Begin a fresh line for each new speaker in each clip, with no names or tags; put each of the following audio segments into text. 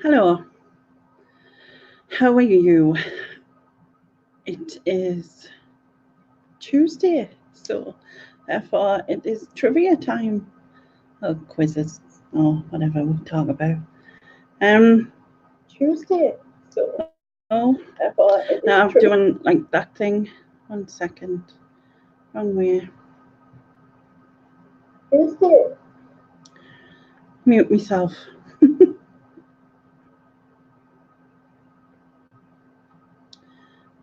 Hello, how are you? It is Tuesday, so therefore it is trivia time, or quizzes, or whatever we talk about. Tuesday, so therefore it is now I'm doing like that thing. 1 second, wrong way. Tuesday. Mute myself.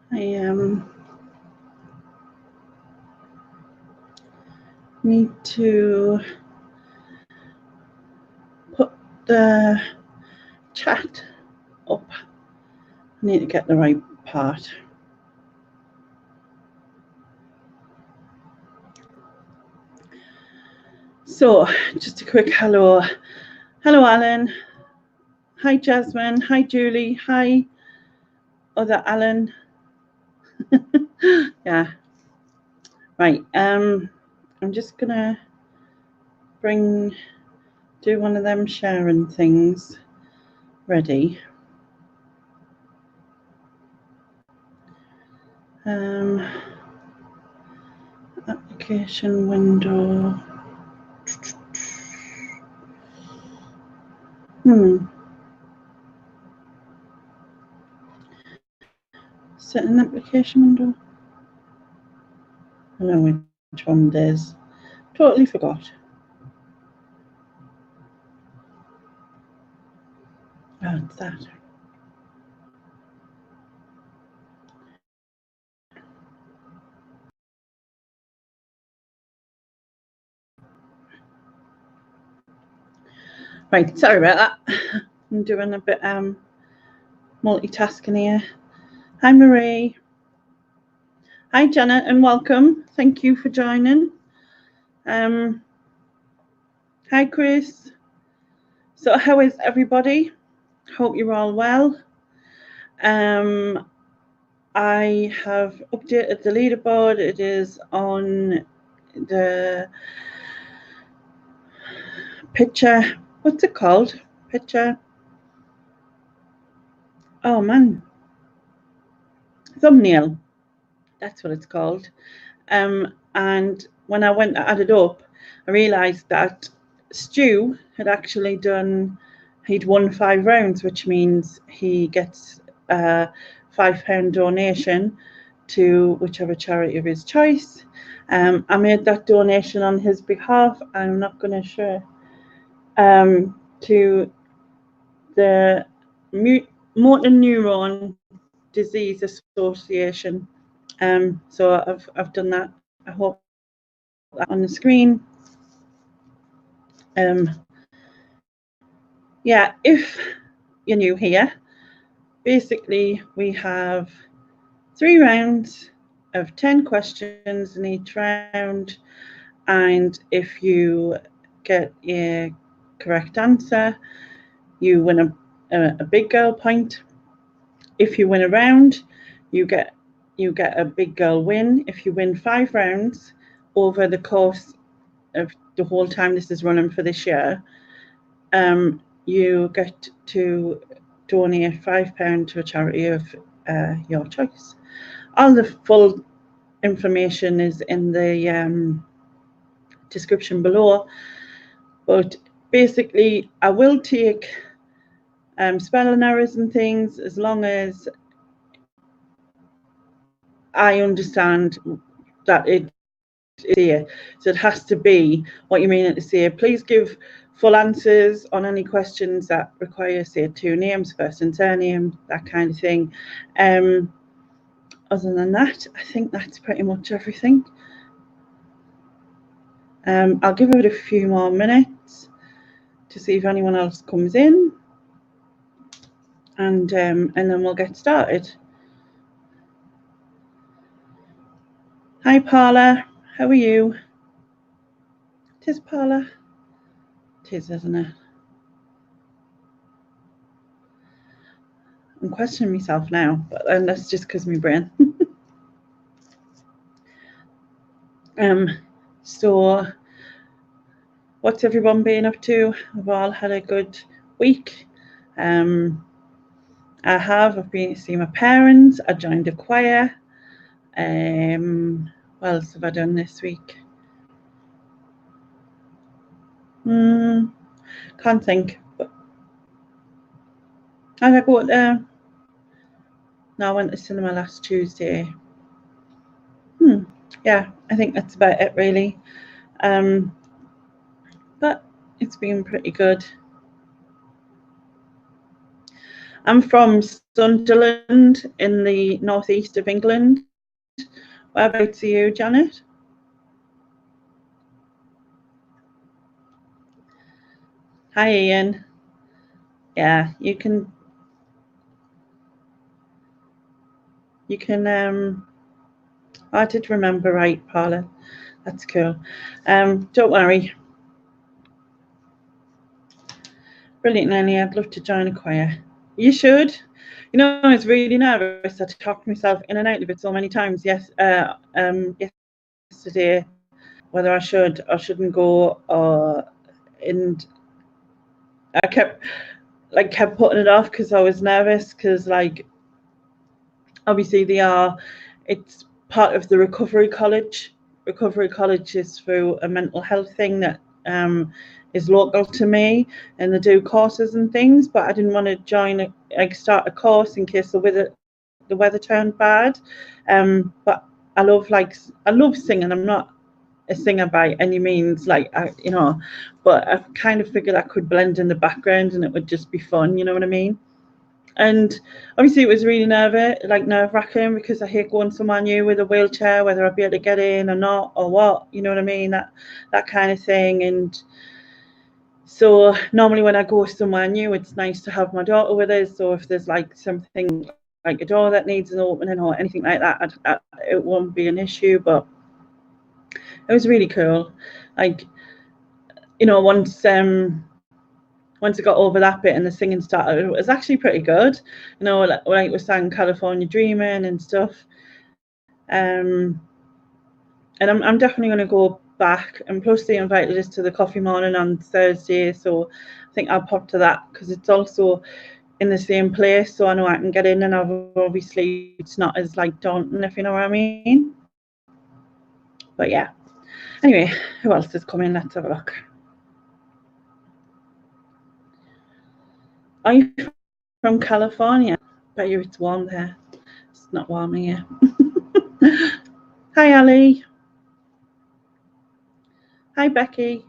I need to put the chat up. I need to get the right part. So, just a quick hello. Hello, Alan. Hi, Jasmine. Hi, Julie. Hi, other Alan. Yeah. Right. I'm just gonna do one of them sharing things ready. Application window. Set an application window. I don't know which one it is. Totally forgot. Oh, it's that. Right, sorry about that. I'm doing a bit multitasking here. Hi, Marie. Hi, Janet, and welcome. Thank you for joining. Hi, Chris. So, how is everybody? Hope you're all well. I have updated the leaderboard. It is on the picture. What's it called? Picture. Oh man, thumbnail. That's what it's called. And when I went to add it up, I realised that Stu had actually he'd won 5 rounds, which means he gets a £5 donation to whichever charity of his choice. I made that donation on his behalf. I'm not going to share to the Motor Neuron Disease Association. So I've done that. I hope that on the screen. Yeah, if you're new here, basically we have 3 rounds of 10 questions in each round, and if you get a correct answer, you win a big girl point. If you win a round, you get a big girl win. If you win 5 rounds over the course of the whole time this is running for this year, you get to donate £5 to a charity of your choice. All the full information is in the description below, but basically I will take spelling errors and things as long as I understand that it is here. So it has to be what you mean it to say. Please give full answers on any questions that require, say, 2 names, first and surname, that kind of thing. Other than that, I think that's pretty much everything. I'll give it a few more minutes to see if anyone else comes in, and then we'll get started. Hi, Paula. How are you? Tis Paula. Tis, isn't it? I'm questioning myself now, but then that's just because my brain. So what's everyone been up to? We've all had a good week. I've been to see my parents. I joined a choir. What else have I done this week? Can't think. But I go to. No, I went to cinema last Tuesday. Yeah, I think that's about it really. But it's been pretty good. I'm from Sunderland in the northeast of England. Whereabouts are you, Janet? Hi, Ian. Yeah, you can. I did remember right, Paula. That's cool. Don't worry. Brilliant, Nanny. I'd love to join a choir. You should. You know, I was really nervous. I talked myself in and out of it so many times. Yesterday, whether I should or shouldn't go, and I kept putting it off because I was nervous. Because obviously it's part of the recovery college. Recovery college is through a mental health thing that is local to me, and they do courses and things. But I didn't want to start a course in case the weather turned bad. But I love singing. I'm not a singer by any means, but I kind of figured I could blend in the background and it would just be fun. You know what I mean? And obviously it was really nerve-wracking because I hate going somewhere new with a wheelchair, whether I'd be able to get in or not or what, you know what I mean, that kind of thing. And so normally when I go somewhere new, it's nice to have my daughter with us. So if there's something like a door that needs an opening or anything like that, it won't be an issue. But it was really cool. Once I got over that bit and the singing started, it was actually pretty good. We sang California Dreaming and stuff. And I'm definitely going to go back. And plus they invited us to the coffee morning on Thursday, so I think I'll pop to that because it's also in the same place, so I know I can get in, and obviously it's not as daunting, if you know what I mean. But yeah. Anyway, who else is coming? Let's have a look. Are you from California? Bet you it's warm there. It's not warm here. Hi, Ali. Hi, Becky.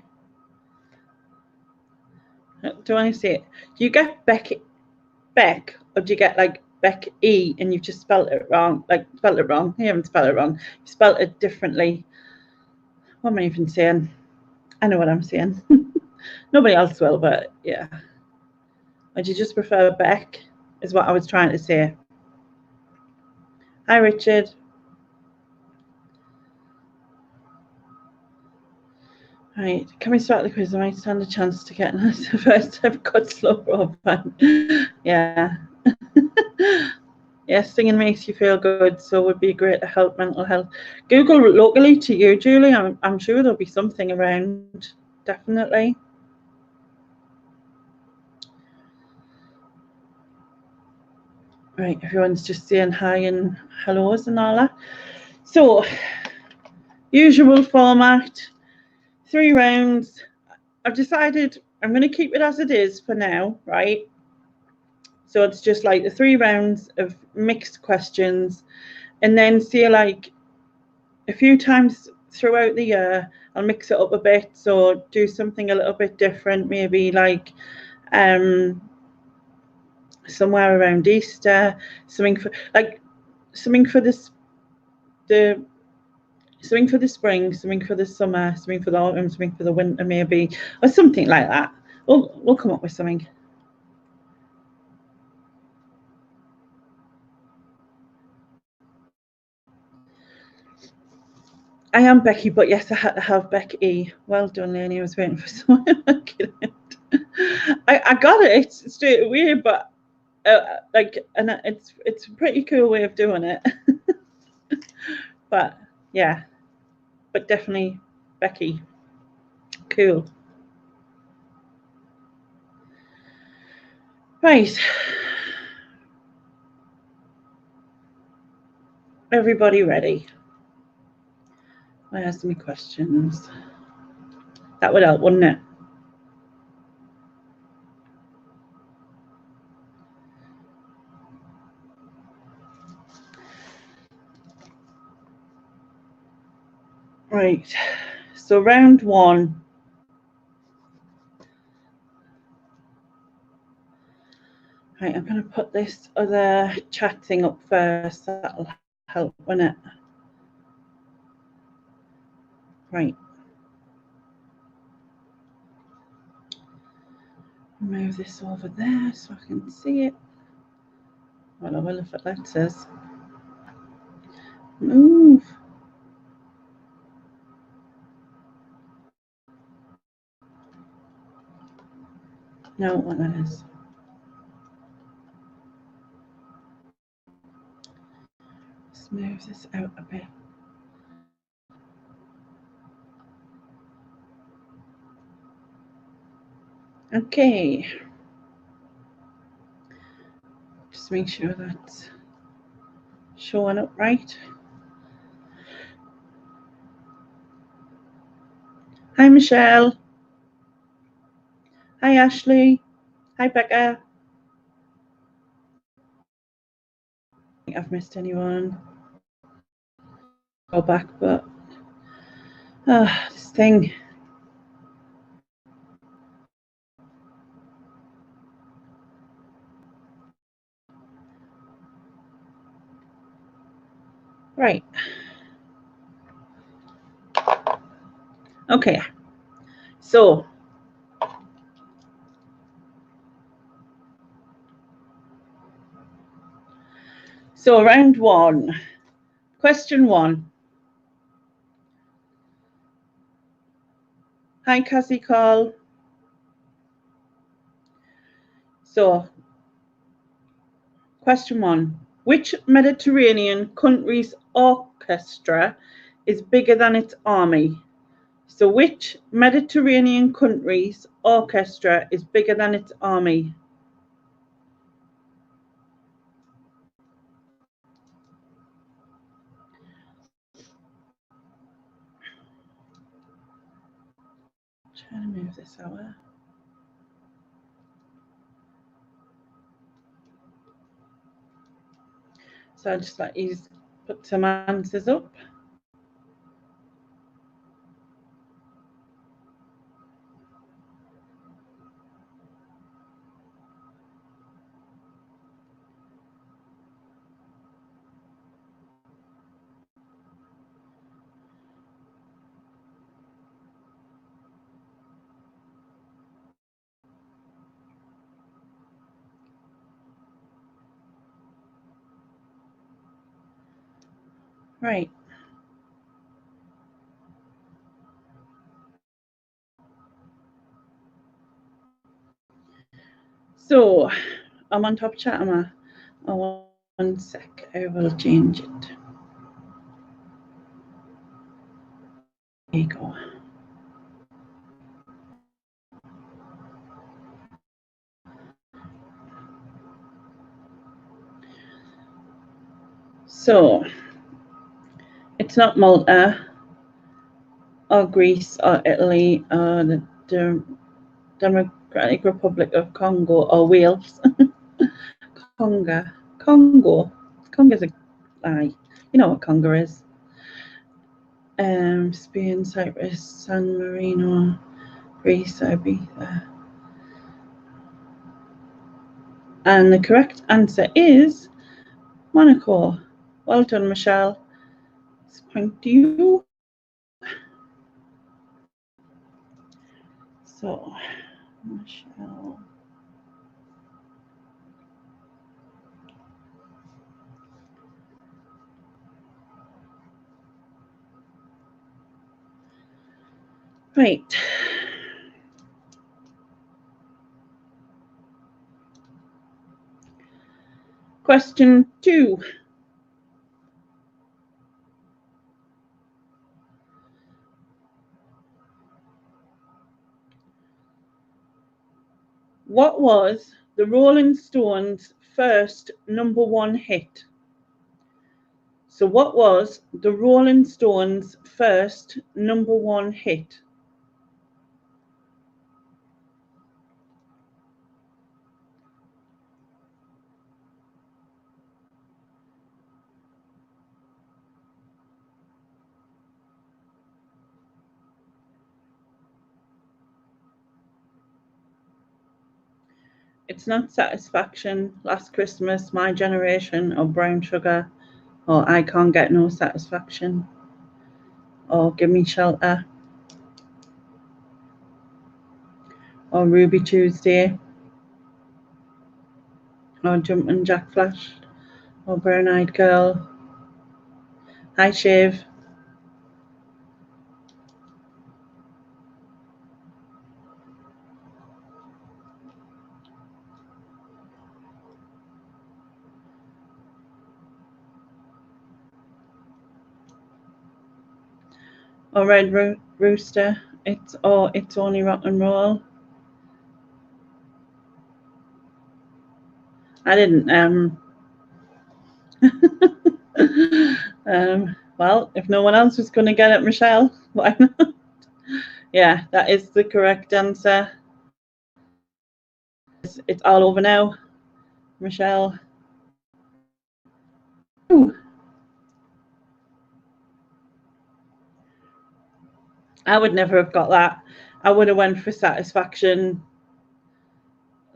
Do I say it? Do you get Beck, or do you get Beck E and you've just spelled it wrong? Spelled it wrong. You haven't spelled it wrong. You spelled it differently. What am I even saying? I know what I'm saying. Nobody else will, but yeah. Or do you just prefer Beck? Is what I was trying to say. Hi, Richard. Right, can we start the quiz? I might stand a chance to get the first ever cut slow broadband. Yeah. Yes, singing makes you feel good, so it would be great to help mental health. Google locally to you, Julie. I'm sure there'll be something around, definitely. Right, everyone's just saying hi and hellos and all that. So, usual format, 3 rounds. I've decided I'm going to keep it as it is for now, right? So it's just the 3 rounds of mixed questions, and then see a few times throughout the year I'll mix it up a bit, so do something a little bit different, maybe somewhere around Easter, something for something for this the something for the spring, something for the summer, something for the autumn, something for the winter, maybe, or something like that. We'll come up with something. I am Becky, but yes, I had to have Becky. Well done, Lenny. I was waiting for someone to get it. I got it straight away, but and it's a pretty cool way of doing it. But yeah, but definitely Becky. Cool. Right. Everybody ready? I ask me questions. That would help, wouldn't it? Right. So round one. Right, I'm going to put this other chat thing up first. That'll help, won't it? Right. Move this over there so I can see it. Well, I will if it lets us. Move. No, what that is. Let's move this out a bit. Okay. Just make sure that's showing up right. Hi, Michelle. Hi, Ashley. Hi, Becca. I think I've missed anyone. Go back, but this thing. Right. Okay. So round one. Question one. Hi, Cassie Call. So, question one. Which Mediterranean country's orchestra is bigger than its army? So, which Mediterranean country's orchestra is bigger than its army? Trying to move this over. So I'll just let you put some answers up. Right. So I'm on top chat, am I? Oh, 1 sec. I will change it. There you go. So it's not Malta or Greece or Italy or the Democratic Republic of Congo or Wales. Congo. Congo's a lie. You know what Congo is. Spain, Cyprus, San Marino, Greece, Ibiza. And the correct answer is Monaco. Well done, Michelle. It's point to you. So, Michelle. Right. Question 2. What was the Rolling Stones' first #1 hit? So what was the Rolling Stones' first #1 hit? It's not Satisfaction, Last Christmas, My Generation, or Brown Sugar, or I Can't Get No Satisfaction, or Give Me Shelter, or Ruby Tuesday, or Jumpin' Jack Flash, or Brown Eyed Girl, High Shave. Or Red Rooster, It's Only Rock and Roll. I didn't well, if no one else was going to get it, Michelle, why not? Yeah, that is the correct answer. It's all over now, Michelle. Ooh. I would never have got that. I would have went for Satisfaction,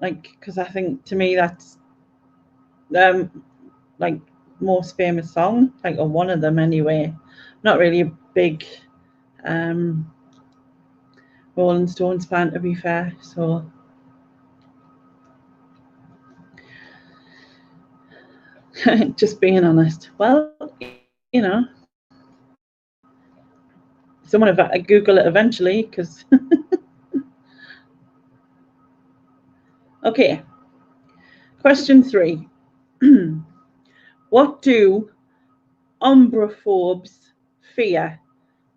like, because I think to me that's like most famous song, like, or one of them anyway. Not really a big Rolling Stones fan, to be fair. So just being honest. Well, you know, someone will Google it eventually, because okay. Question 3. What do ombraphobes fear?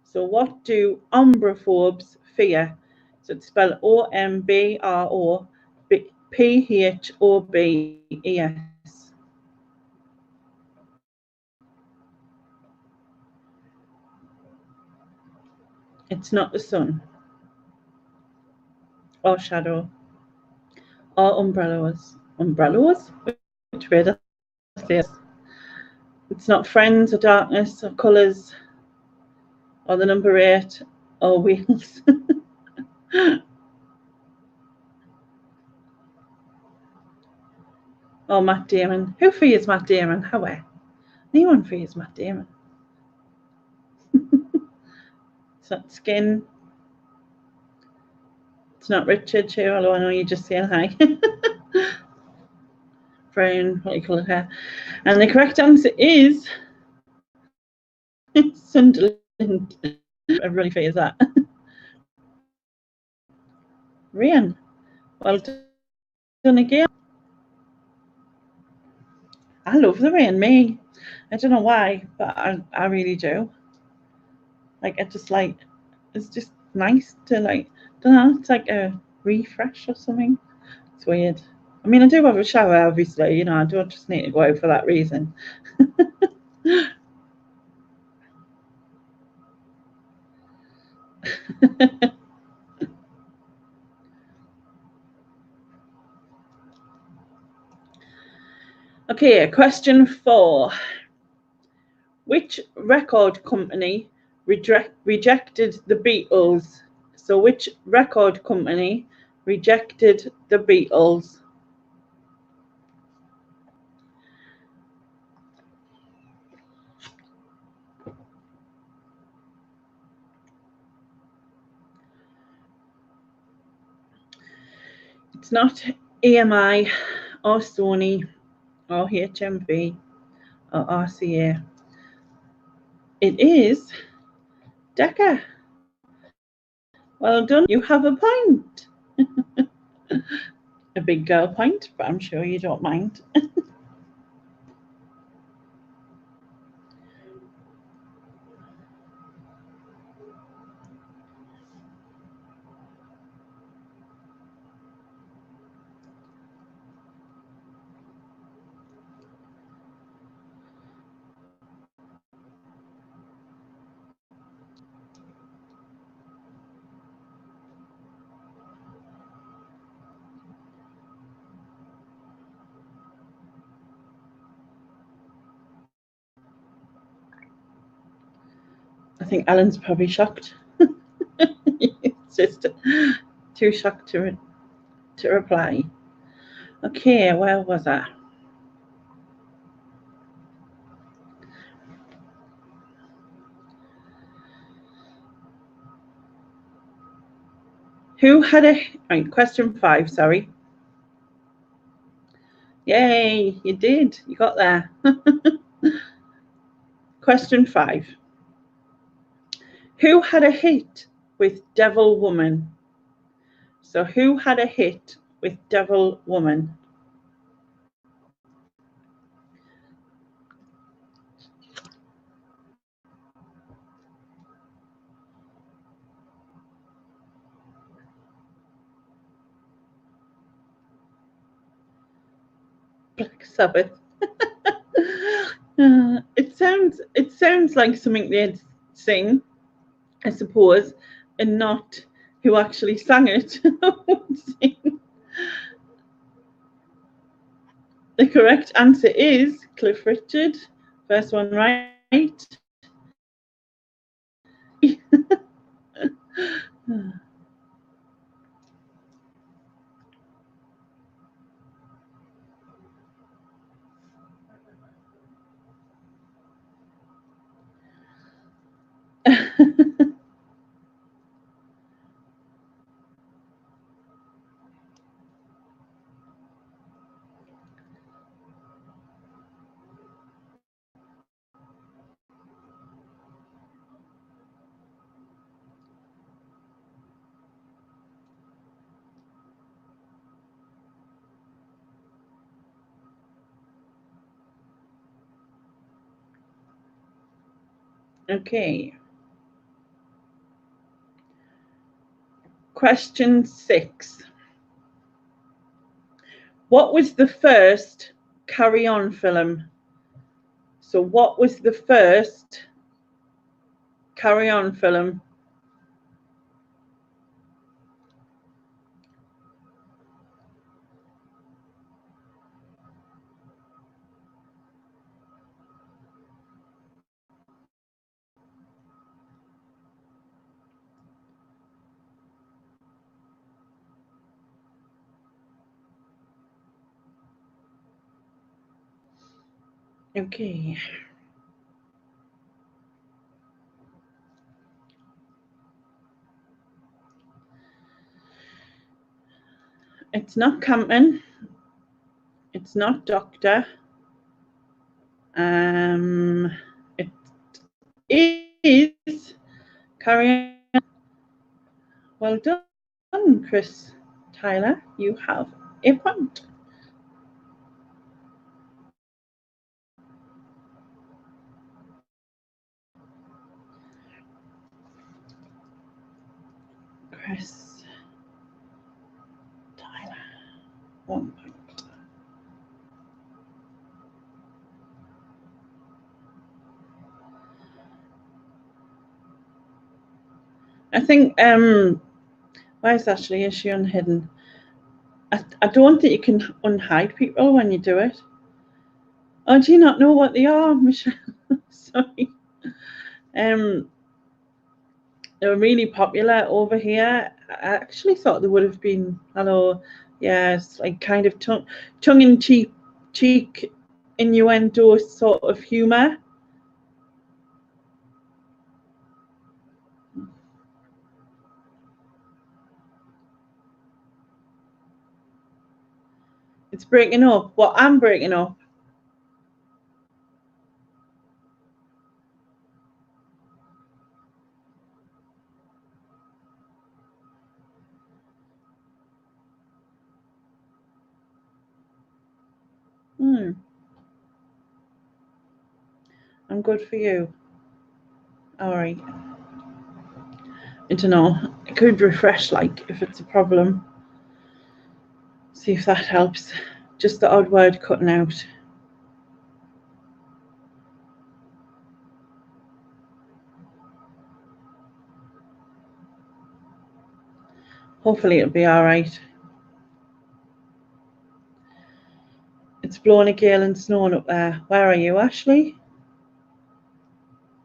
So what do ombraphobes fear? So it's spelled OMBROPHOBES. It's not the sun, or shadow, or umbrellas. Umbrellas? Which way does this? It's not friends, or darkness, or colours, or the number 8, or wheels. Or Matt Damon. Who fears Matt Damon? How? No one fears Matt Damon. It's not Skin. It's not Richard too, although I know you're just saying hi. Brown, what do you call it, hair? And the correct answer is Sunderland. Everybody fears that. Rain. Well done again. I love the rain, me. I don't know why, but I really do. Like, it's just nice to, like, don't know, it's like a refresh or something. It's weird. I mean, I do have a shower, obviously, I don't just need to go out for that reason. Okay, question 4. Which record company rejected the Beatles? So which record company rejected the Beatles? It's not EMI, or Sony, or HMV, or RCA. It is Decca. Well done, you have a point. A big girl point, but I'm sure you don't mind. I think Alan's probably shocked. It's just too shocked to reply. Okay, where was I? Who had a right, question 5, sorry. Yay, you did. You got there. Question 5. Who had a hit with Devil Woman? So who had a hit with Devil Woman? Black Sabbath. It sounds like something they'd sing, I suppose, and not who actually sang it. The correct answer is Cliff Richard. First one right. Okay. Question 6. What was the first Carry On film? So what was the first Carry On film? Okay. It's not Campman. It's not Doctor. It is Carry On. Well done, Chris Tyler. You have a point. Chris Tyler, 1 point. I think where's Ashley? Is she unhidden? I don't think you can unhide people when you do it. Oh, do you not know what they are, Michelle? Sorry. They were really popular over here. I actually thought they would have been, hello, yes, like kind of tongue in cheek innuendo sort of humour. It's breaking up. Well, I'm breaking up. I'm good for you. All right. I don't know. I could refresh, like, if it's a problem. See if that helps. Just the odd word cutting out. Hopefully it'll be all right. It's blowing a gale and snowing up there. Where are you, Ashley?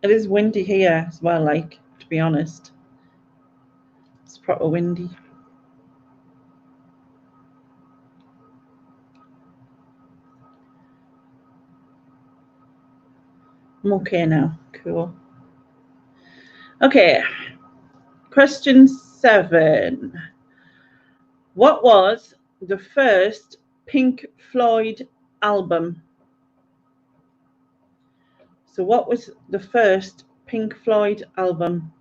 It is windy here as well, like, to be honest. It's proper windy. I'm okay now. Cool. Okay. Question 7. What was the first Pink Floyd album? So what was the first Pink Floyd album?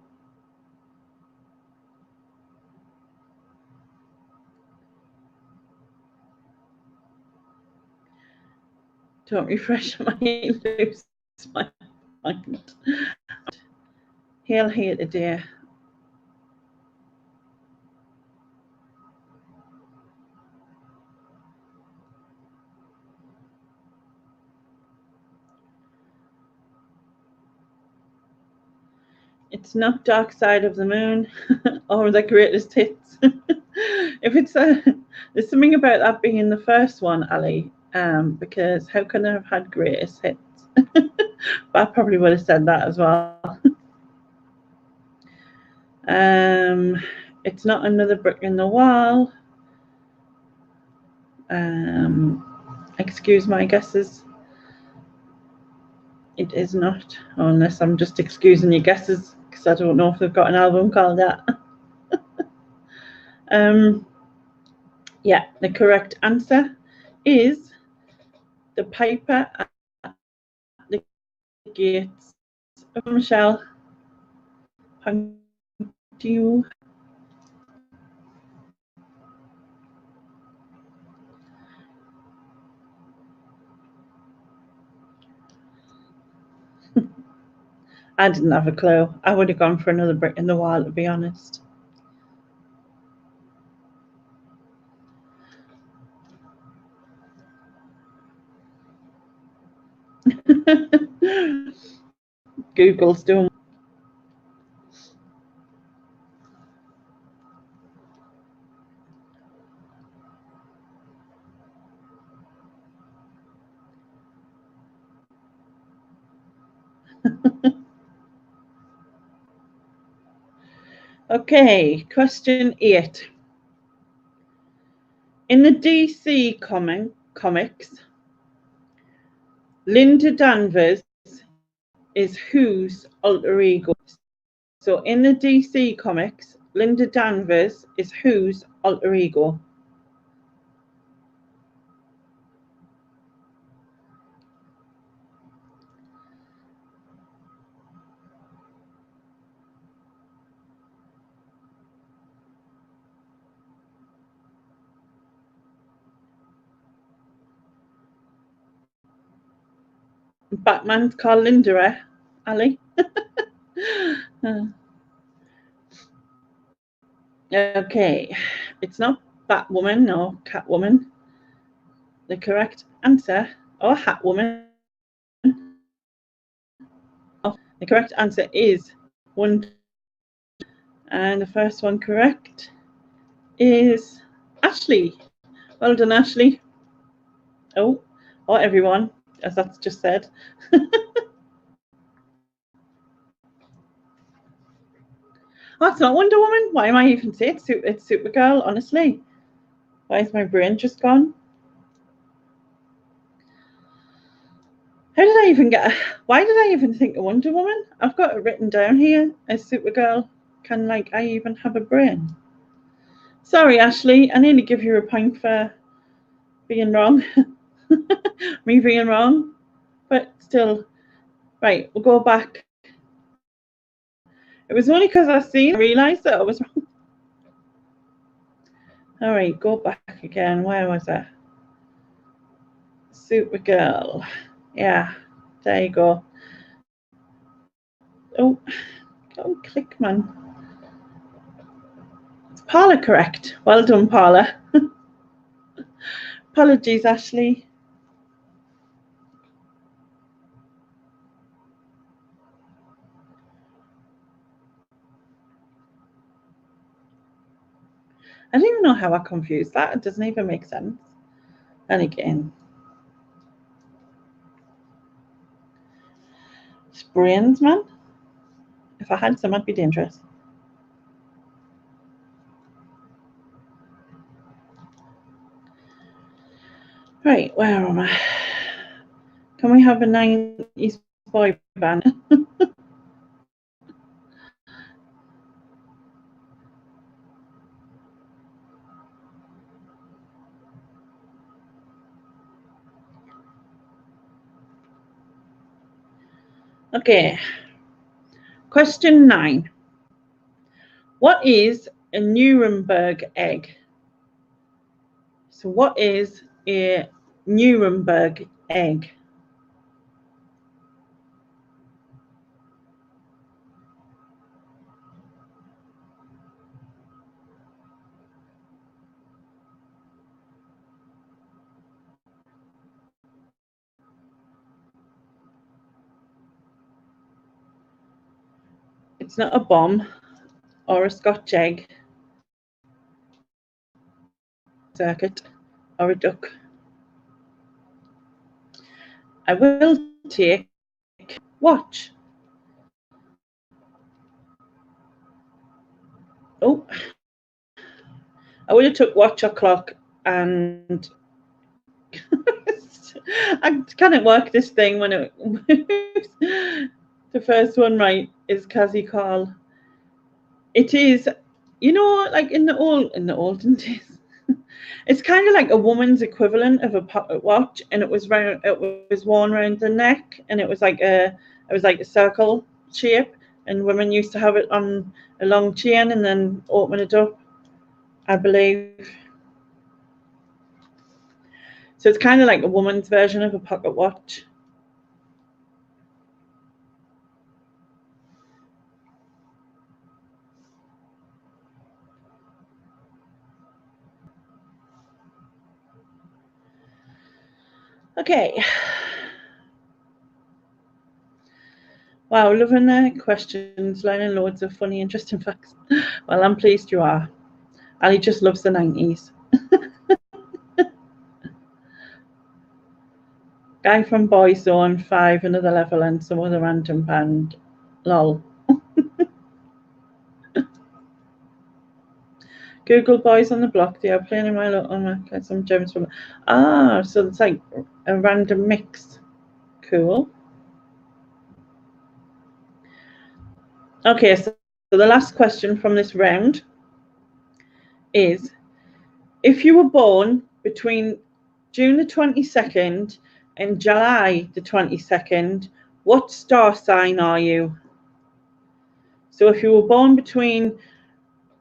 Don't refresh my lose my mind. Hail here today. It's not Dark Side of the Moon or The Greatest Hits. If it's there's something about that being the first one, Ali, because how can they have had Greatest Hits? But I probably would have said that as well. It's not Another Brick in the Wall. Excuse my guesses. It is not, unless I'm just excusing your guesses, because I don't know if they've got an album called that. Yeah, the correct answer is The Piper at the Gates of Michelle. Thank you. I didn't have a clue. I would have gone for Another Brick in the Wall, to be honest. Google's doing. Okay, question 8. In the DC comics, Linda Danvers is whose alter ego? So in the DC comics, Linda Danvers is whose alter ego? Batman's called Linda, Ali. Okay, it's not Batwoman or Catwoman. The correct answer, or Hatwoman. The correct answer is one. And the first one correct is Ashley. Well done, Ashley. Oh, or everyone, as that's just said. Oh, it's not Wonder Woman. Why am I even saying it's Supergirl? Honestly, why is my brain just gone? How did I even get? Why did I even think of Wonder Woman? I've got it written down here as Supergirl. Can I even have a brain? Sorry, Ashley. I nearly give you a point for being wrong. Me being wrong, but still, right. We'll go back. It was only because I realised that I was wrong. All right, go back again. Where was I? Supergirl. Yeah, there you go. Oh, don't click, man. It's Paula correct. Well done, Paula. Apologies, Ashley. I don't even know how I confused that. It doesn't even make sense. And again. brains, man. If I had some, I'd be dangerous. Right, where am I? Can we have a 90s boy band? Okay. Question 9. What is a Nuremberg egg? So what is a Nuremberg egg? It's not a bomb or a Scotch egg, circuit, or a duck. I will take watch. Oh, I would have took watch or clock, and I can't work this thing when it moves. The first one right is Cassie Call. It is, you know, like in the olden days. It's kind of like a woman's equivalent of a pocket watch, and it was worn around the neck, and it was like a circle shape, and women used to have it on a long chain and then open it up, I believe. So it's kind of like a woman's version of a pocket watch. Okay. Wow, loving the questions, learning loads of funny, interesting facts. Well, I'm pleased you are. Ali just loves the 90s. Guy from Boyzone, 5, Another Level, and some other random band. Lol. Google Boys on the Block. They are playing in my local market. Some gems from. So it's like a random mix. Cool. Okay, so the last question from this round is: if you were born between June the 22nd and July the 22nd, what star sign are you? So if you were born between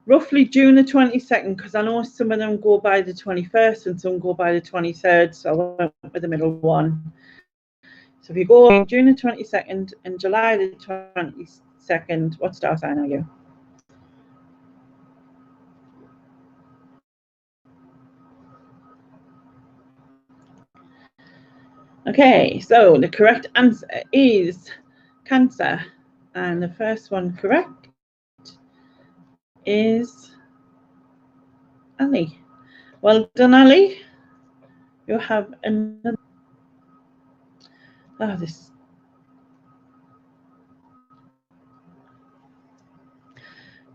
roughly June the 22nd, because I know some of them go by the 21st and some go by the 23rd, so I went with the middle one. So if you go June the 22nd and July the 22nd, what star sign are you? Okay, so the correct answer is Cancer. And the first one correct is Ali. Well done, Ali. You have another. Oh, this.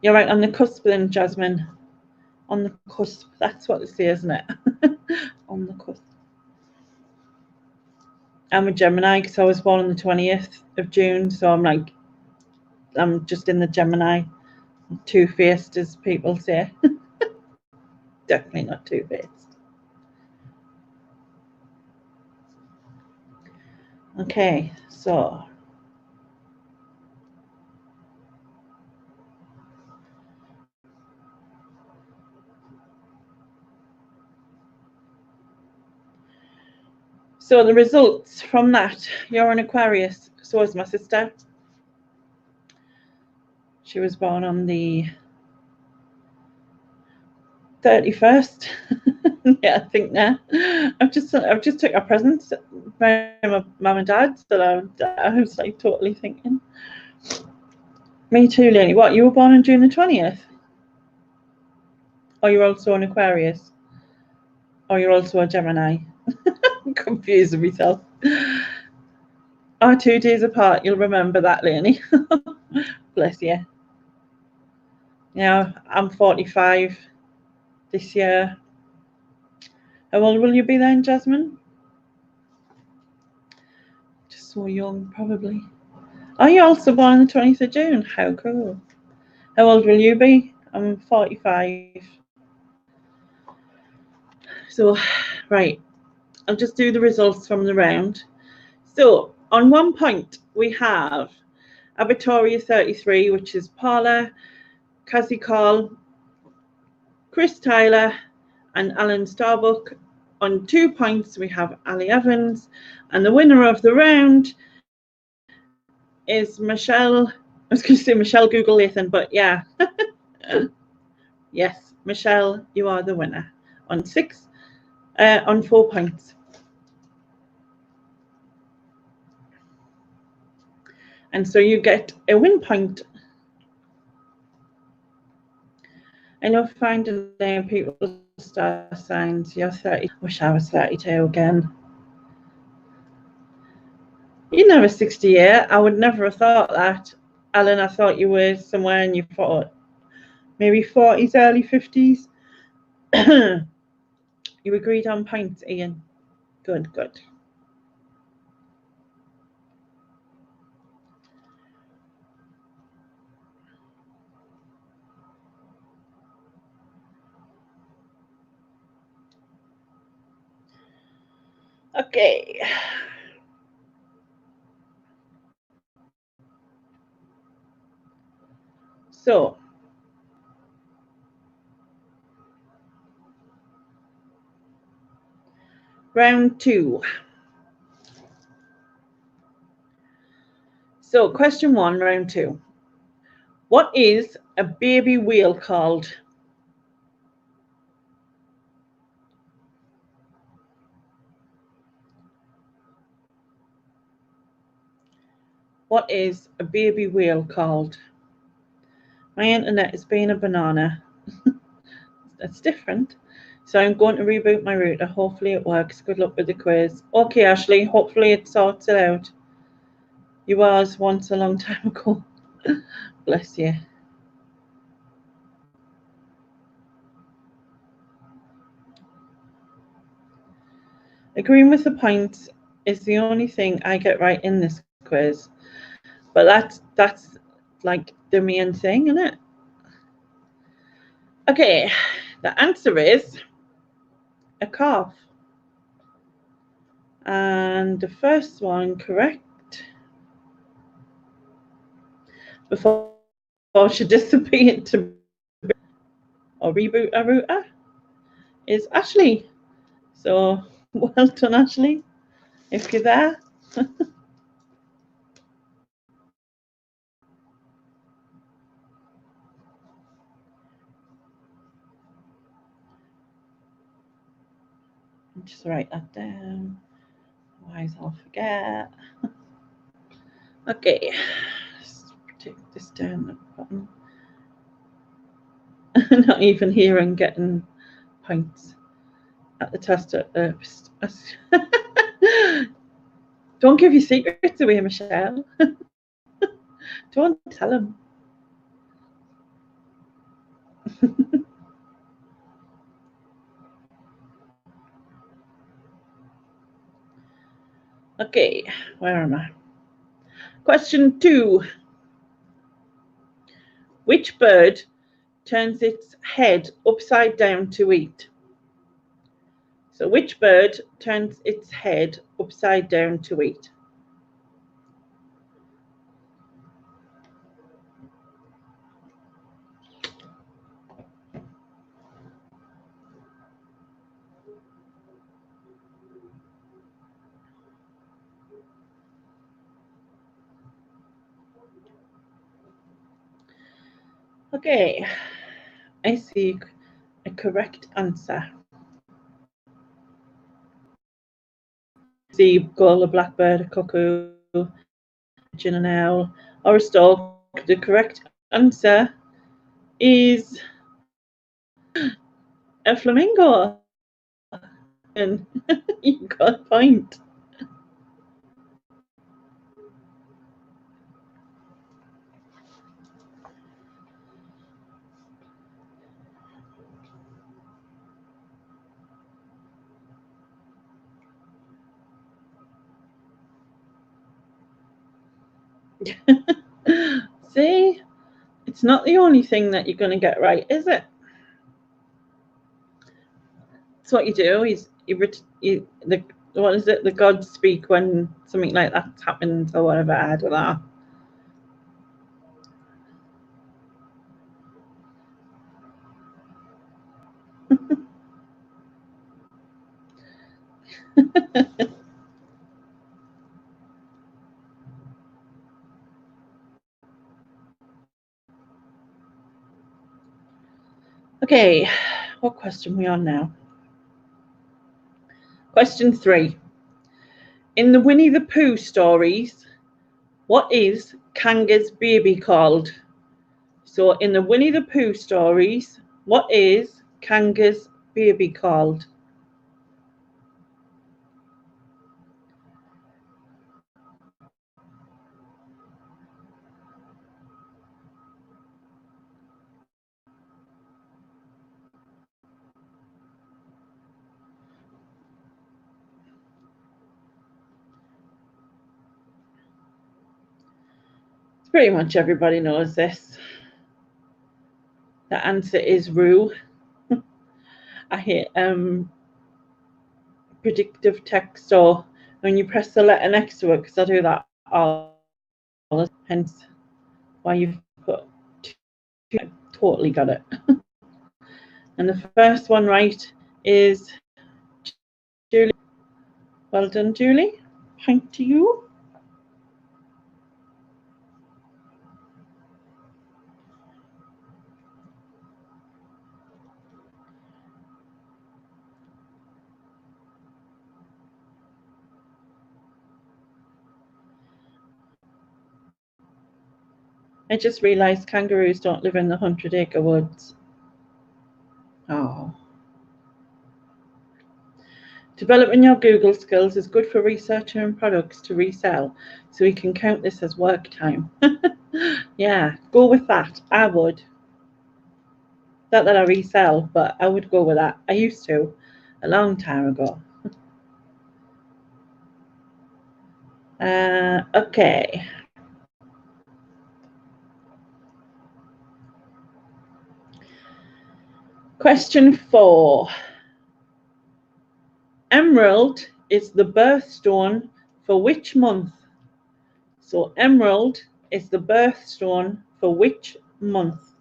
You're right on the cusp then, Jasmine. On the cusp. That's what they say, isn't it? On the cusp. I'm a Gemini because I was born on the 20th of June, so I'm just in the Gemini. Two-faced, as people say. Definitely not two-faced. Okay, so the results from that, you're an Aquarius, so is my sister. She was born on the 31st. Yeah, I think now. I've just took our presents from my mum and dad, so I was like totally thinking. Me too, Lily. What, you were born on June the 20th? Or you're also an Aquarius? Or you're also a Gemini? I'm confusing myself. are 2 days apart. You'll remember that, Lenny. Bless you. Now, I'm 45 this year. How old will you be then, Jasmine? Just so young, probably. Are you also born on the 20th of June? How cool. How old will you be? I'm 45. So, right, I'll just do the results from the round. So, on 1 point, we have Abitoria 33, which is Paula, Cassie Call, Chris Tyler, and Alan Starbuck. On 2 points, we have Ali Evans, and the winner of the round is Michelle. I was going to say Michelle Google Lathan, but yeah. Yes, Michelle, you are the winner on 4 points. And so you get a win point. I know finding people's star signs. You're 30. Wish I was 32 again. You're never 60 yet. I would never have thought that. Alan, I thought you were somewhere in your maybe 40s, early 50s. You agreed on points, Ian. Good. Okay. So, round 2. So, question 1, round 2. What is a baby whale called? What is a baby whale called? My internet is being a banana. That's different. So I'm going to reboot my router. Hopefully it works. Good luck with the quiz. Okay, Ashley, hopefully it sorts it out. You was once a long time ago. Bless you. Agreeing with the points is the only thing I get right in this quiz. But that's like the main thing, isn't it? Okay, the answer is a calf. And the first one correct before she disappeared to or reboot a router is Ashley. So well done, Ashley, if you're there. Just write that down. Otherwise I'll forget. Okay, let's take this down the bottom. Not even here and getting points at the test. Don't give your secrets away, Michelle. Don't tell them. Okay, where am I? Question 2. Which bird turns its head upside down to eat? So which bird turns its head upside down to eat? Okay, I see a correct answer. I see gull, a blackbird, a cuckoo, a pigeon, an owl, or a stork. The correct answer is a flamingo. And you got a point. See, it's not the only thing that you're going to get right, is it? It's what you do. What is it? The gods speak when something like that happens or whatever. I don't know. Okay, what question are we on now? Question 3. In the Winnie the Pooh stories, what is Kanga's baby called? So in the Winnie the Pooh stories, what is Kanga's baby called? Pretty much everybody knows this. The answer is Roo. I hate predictive text, or when you press the letter next to it, because I do that all, hence why you've put two. Totally got it. And the first one right is Julie. Well done, Julie. Point to you. I just realised kangaroos don't live in the 100-acre woods. Oh. Developing your Google skills is good for researching products to resell, so we can count this as work time. Yeah, go with that. I would. Not that I resell, but I would go with that. I used to a long time ago. Okay. Question 4. Emerald is the birthstone for which month? So emerald is the birthstone for which month?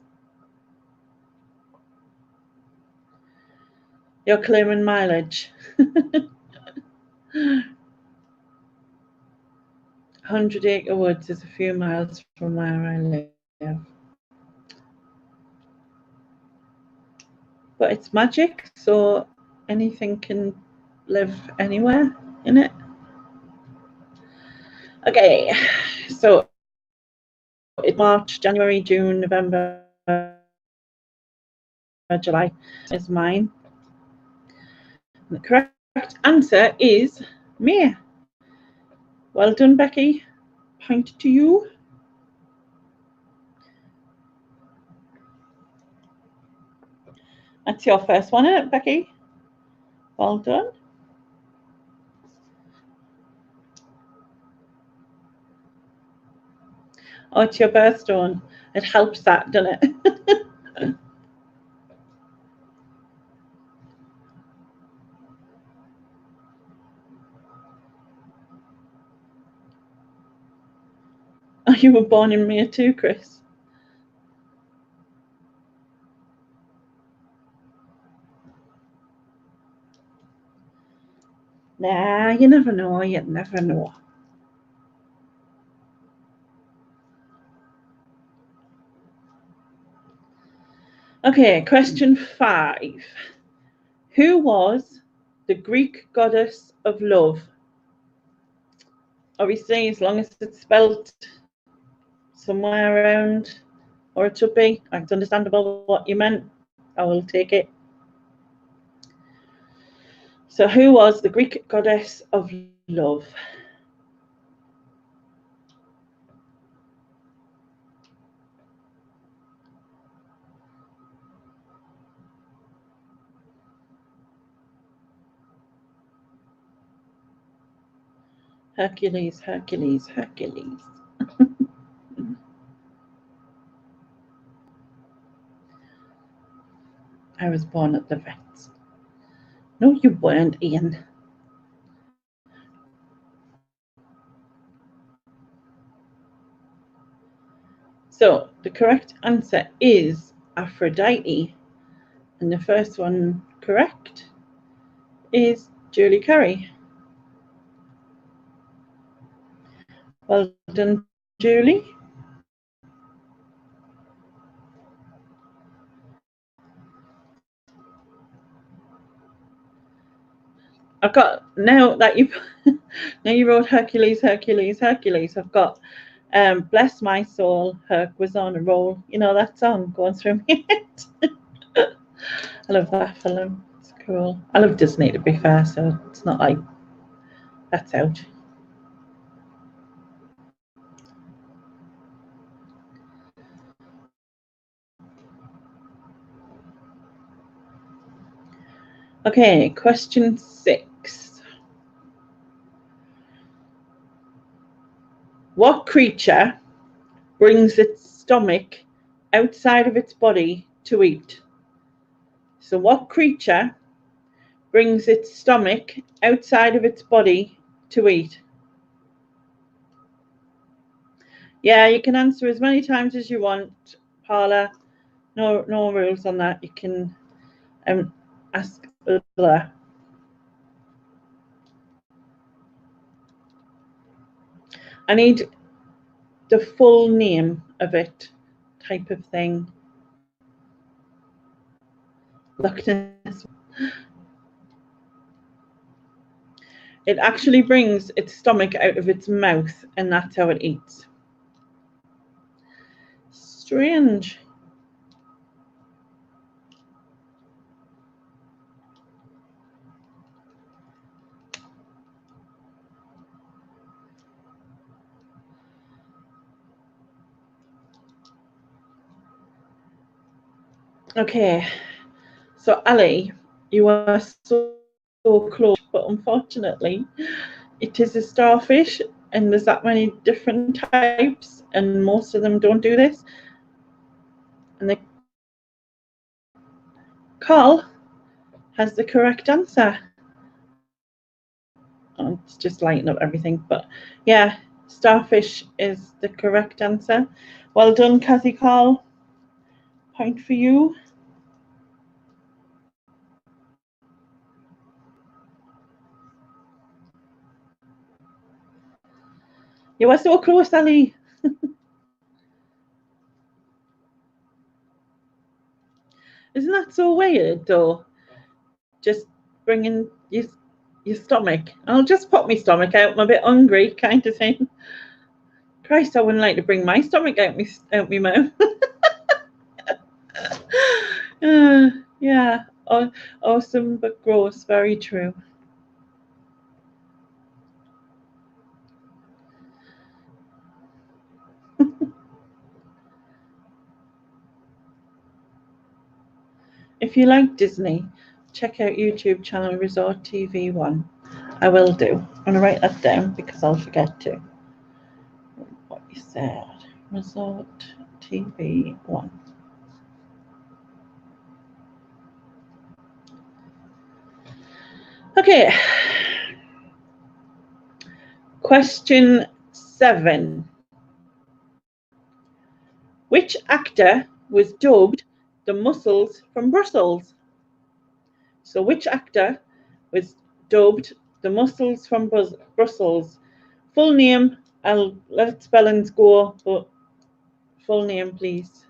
You're claiming mileage. 100-acre woods is a few miles from where I live. But it's magic, so anything can live anywhere in it. Okay, so it's March, January, June, November, July is mine. The correct answer is May. Well done, Becky. Point to you. That's your first one, isn't it, Becky? Well done. Oh, it's your birthstone. It helps that, doesn't it? Oh, you were born in May too, Chris. Nah, you never know. You never know. Okay, question 5. Who was the Greek goddess of love? Obviously, as long as it's spelled somewhere around, or it should be, it's understandable what you meant. I will take it. So who was the Greek goddess of love? Hercules, Hercules, Hercules. I was born at the vets. No, you weren't, Ian. So the correct answer is Aphrodite. And the first one correct is Julie Curry. Well done, Julie. I've got, now that you wrote Hercules, Hercules, Hercules, I've got Bless My Soul, Herc was on a roll. You know that song going through my head. I love that film. It's cool. I love Disney, to be fair, so it's not like that's out. Okay, question 6. What creature brings its stomach outside of its body to eat? So what creature brings its stomach outside of its body to eat? Yeah, you can answer as many times as you want, Paula. No rules on that. You can ask other. I need the full name of it, type of thing. Look at this. It actually brings its stomach out of its mouth, and that's how it eats. Strange. Okay, so Ali, you are so close, but unfortunately, it is a starfish, and there's that many different types, and most of them don't do this. And Carl has the correct answer. Oh, it's just lighting up everything, but yeah, starfish is the correct answer. Well done, Kathy Carl. Point for you. You were so close, Ali. Isn't that so weird, though? Just bringing your stomach. I'll just pop my stomach out. I'm a bit hungry, kind of thing. Christ, I wouldn't like to bring my stomach out my mouth. Yeah, awesome but gross. Very true. If you like Disney, check out YouTube channel Resort TV 1. I will do. I'm going to write that down because I'll forget to. What you said. Resort TV 1. Okay. Question 7. Which actor was dubbed the Muscles from Brussels? So which actor was dubbed the Muscles from Brussels? Full name, I'll let spellings go, but full name, please.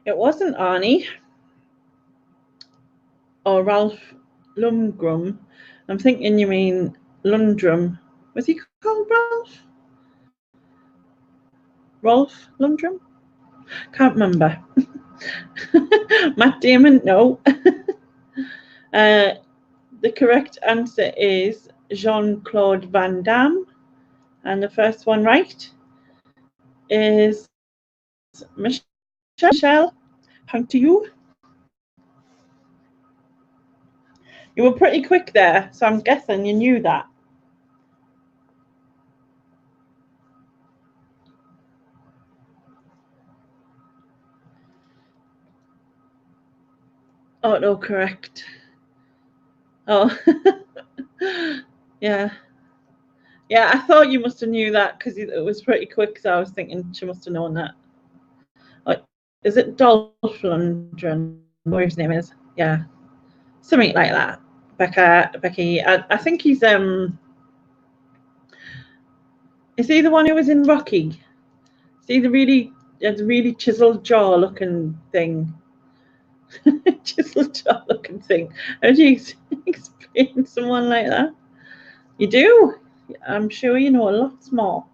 It wasn't Arnie or Ralph Lundgren. I'm thinking you mean Lundgren. Was he called Ralph? Rolf Lundgren? Can't remember. Matt Damon? No. The correct answer is Jean-Claude Van Damme. And the first one right is Michelle. Point to you. You were pretty quick there, so I'm guessing you knew that. Oh, no, correct. Oh, yeah. Yeah, I thought you must have knew that because it was pretty quick, so I was thinking she must have known that. Like, is it Dolph Lundgren? Whatever his name is. Yeah. Something like that. Becky. I think he's is he the one who was in Rocky? Is he the really chiseled jaw looking thing? Chiseled jaw looking thing. How do you explain someone like that? You do? I'm sure you know lots more.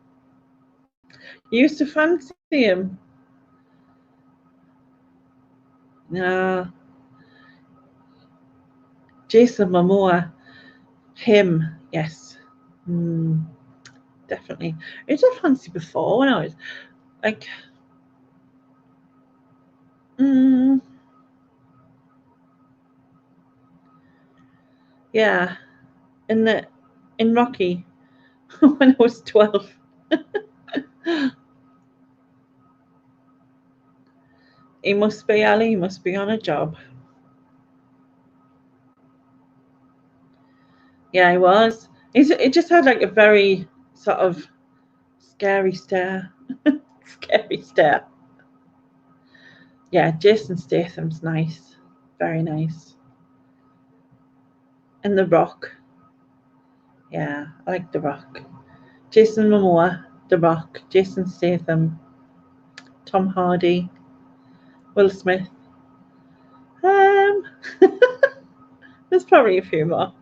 You used to fancy him. Nah. Jason Momoa. Him, yes. Definitely. I did fancy before when I was like yeah. In Rocky when I was 12. He must be Ali, he must be on a job. Yeah, he was. He just had like a very sort of scary stare. Scary stare. Yeah, Jason Statham's nice. Very nice. And The Rock. Yeah, I like The Rock. Jason Momoa, The Rock, Jason Statham, Tom Hardy, Will Smith. There's probably a few more.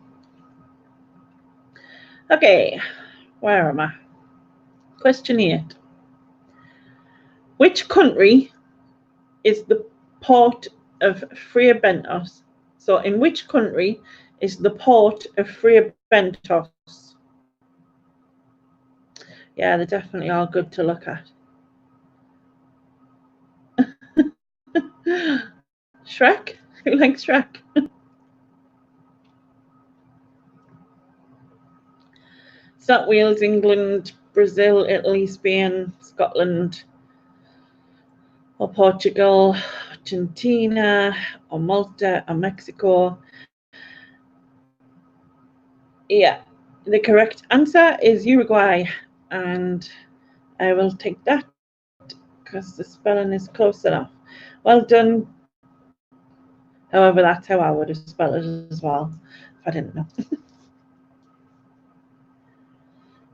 Okay, where am I? Question 8. Which country is the port of Friabentos? So, in which country is the port of Friabentos? Yeah, they're definitely all good to look at. Shrek? Who likes Shrek? Is that Wales, England, Brazil, Italy, Spain, Scotland, or Portugal, Argentina, or Malta, or Mexico? Yeah, the correct answer is Uruguay, and I will take that because the spelling is close enough. Well done. However, that's how I would have spelled it as well if I didn't know.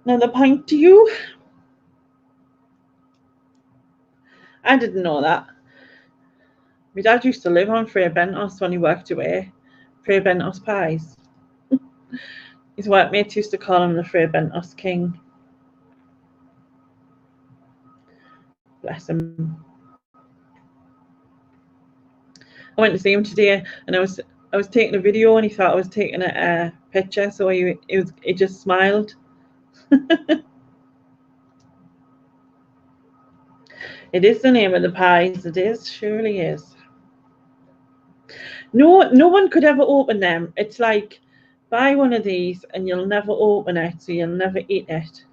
Another point to you. I didn't know that. My dad used to live on Freya Bentos when he worked away. Freya Bentos pies. His workmates used to call him the Freya Bentos King. Bless him. I went to see him today, and I was taking a video, and he thought I was taking a picture, so he just smiled. It is the name of the pies. It is, surely is. No one could ever open them. It's like buy one of these and you'll never open it, so you'll never eat it.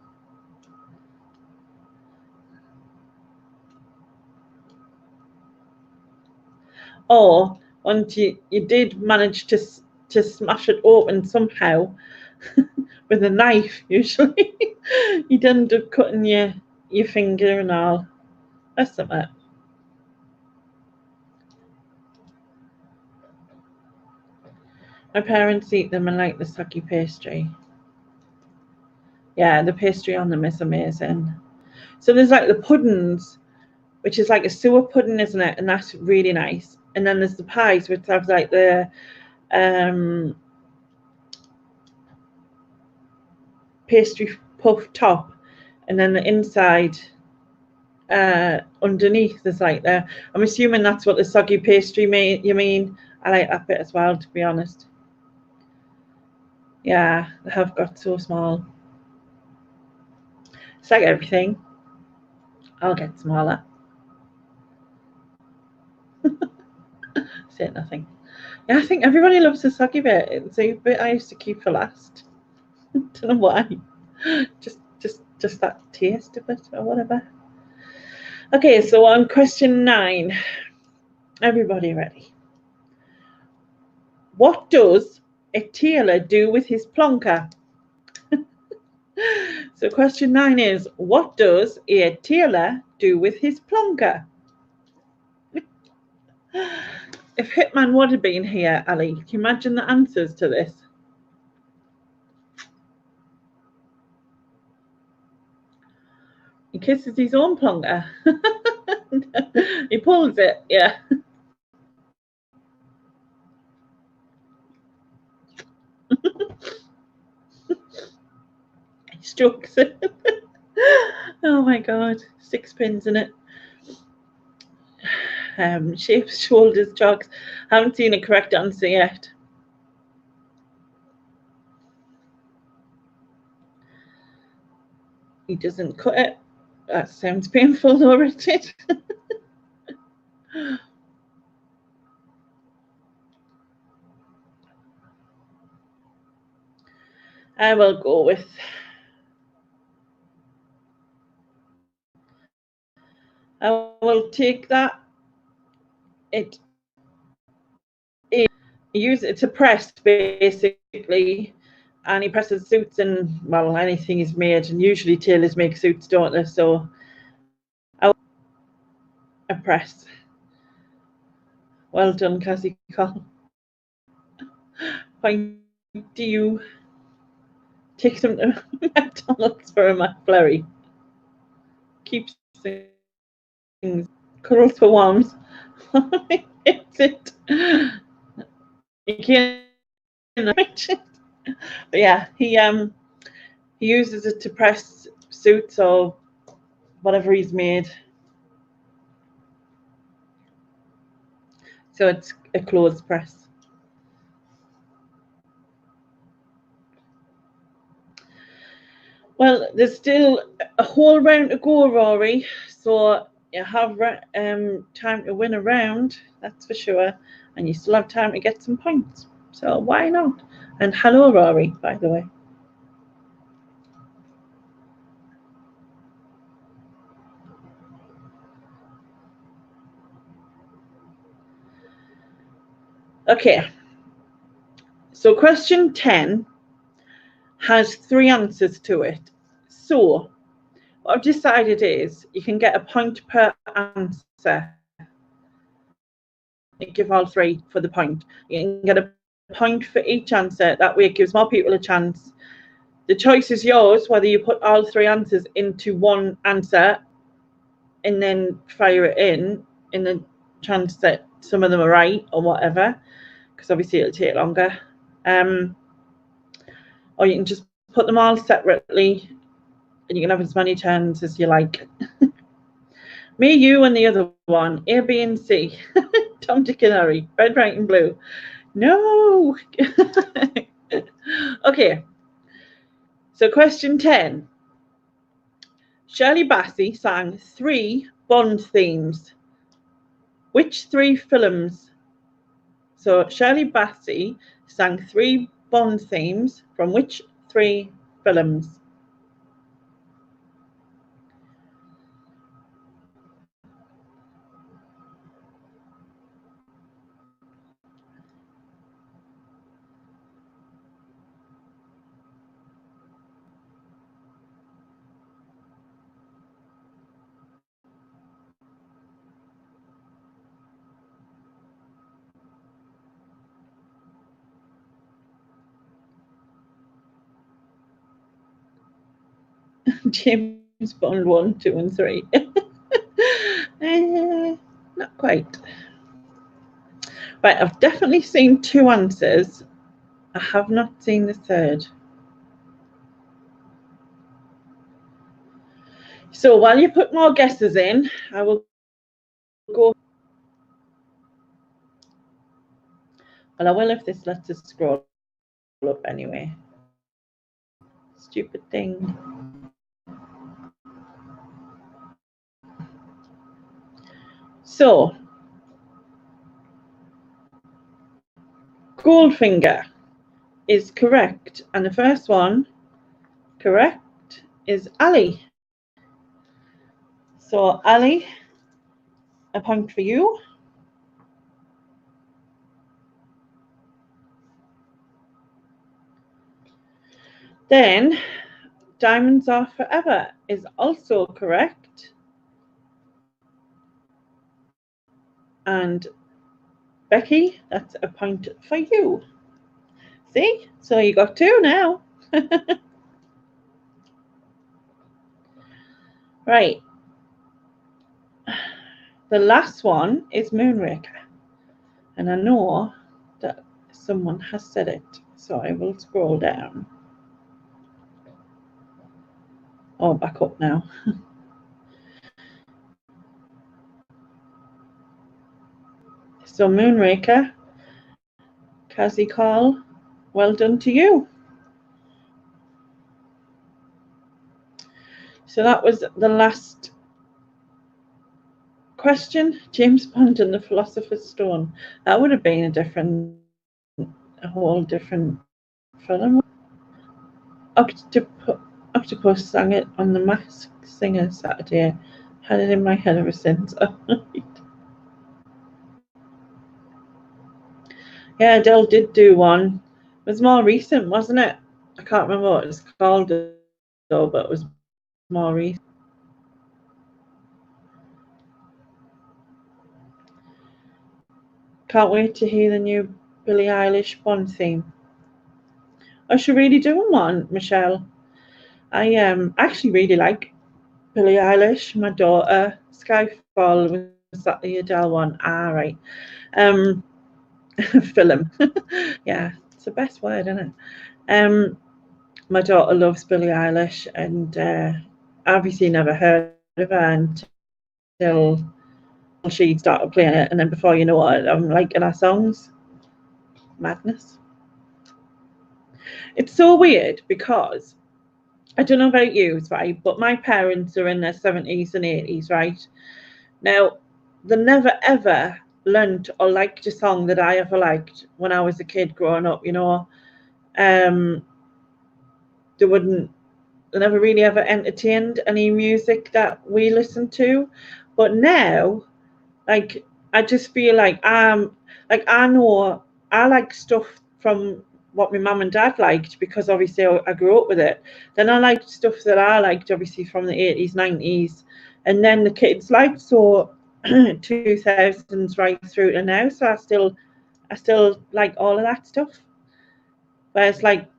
Or once you did manage to smash it open somehow with a knife, usually you'd end up cutting your finger and all. That's something. My parents eat them and like the sucky pastry. Yeah, the pastry on them is amazing. So there's like the puddings, which is like a sewer pudding, isn't it? And that's really nice. And then there's the pies, which have like the pastry puff top, and then the inside underneath is like there. I'm assuming that's what the soggy pastry you mean. I like that bit as well, to be honest. Yeah, they have got so small. It's like everything. I'll get smaller. Say nothing. Yeah, I think everybody loves the soggy bit. It's a bit I used to keep for last. Don't know why. Just that taste of it or whatever. Okay, so on question 9. Everybody ready? What does a tailor do with his plonker? So question 9 is, what does a tailor do with his plonker? If Hitman would have been here, Ali, can you imagine the answers to this? He kisses his own plonker. He pulls it, yeah. He strokes it. Oh my God, 6 pins in it. Shapes, shoulders, jogs. Haven't seen a correct answer yet. He doesn't cut it. That sounds painful though, Richard. I will go with I will take that. It use it to press basically, and he presses suits and well anything is made, and usually tailors make suits, don't they? So a press. Well done, Cassie Cole. Point to you. Take them to McDonald's for a McFlurry. Keeps things cuddles for worms. It's it. You can't reach it. But yeah, he uses it to press suits or whatever he's made. So it's a clothes press. Well, there's still a whole round to go, Rory. So you have time to win a round, that's for sure. And you still have time to get some points. So why not? And hello, Rory, by the way. Okay. So question 10 has 3 answers to it. So what I've decided is you can get a point per answer. You give all 3 for the point. You can get a point for each answer. That way it gives more people a chance. The choice is yours whether you put all 3 answers into one answer and then fire it in the chance that some of them are right or whatever, because obviously it'll take longer. Or you can just put them all separately and you can have as many turns as you like. Me, you, and the other one, A, B, and C. Tom, Dick, and Harry, red, white, and blue. No. Okay. So question 10. Shirley Bassey sang 3 Bond themes. Which 3 films? So Shirley Bassey sang 3 Bond themes from which 3 films? James Bond 1, 2, and 3. Not quite. Right, I've definitely seen 2 answers. I have not seen the 3rd. So while you put more guesses in, I will go. Well, I will if this lets us scroll up anyway. Stupid thing. So Goldfinger is correct, and the first one correct is Ali. So Ali, a point for you. Then Diamonds Are Forever is also correct. And Becky, that's a point for you. See? So you got 2 now. Right. The last one is Moonraker. And I know that someone has said it. So I will scroll down. Oh, back up now. So Moonraker, Cassie Call, well done to you. So that was the last question. James Bond and the Philosopher's Stone. That would have been a whole different film. Octopus sang it on the Masked Singer Saturday. Had it in my head ever since. Yeah, Adele did do one. It was more recent, wasn't it? I can't remember what it was called though, but it was more recent. Can't wait to hear the new Billie Eilish Bond theme. I should really do one, Michelle. I actually really like Billie Eilish. My daughter, Skyfall, was that the Adele one? Ah, right. Film. Yeah, it's the best word, isn't it? My daughter loves Billie Eilish, and obviously never heard of her until she started playing it, and then before you know it, I'm liking her songs. Madness. It's so weird because I don't know about you, right? But my parents are in their 70s and 80s, right? Now, they never ever learnt or liked a song that I ever liked when I was a kid growing up, you know. They never really ever entertained any music that we listened to. But now, like, I just feel like I know I like stuff from what my mum and dad liked because obviously I grew up with it. Then I liked stuff that I liked obviously from the 80s, 90s, and then the kids liked so 2000s right through to now. So I still like all of that stuff. Whereas like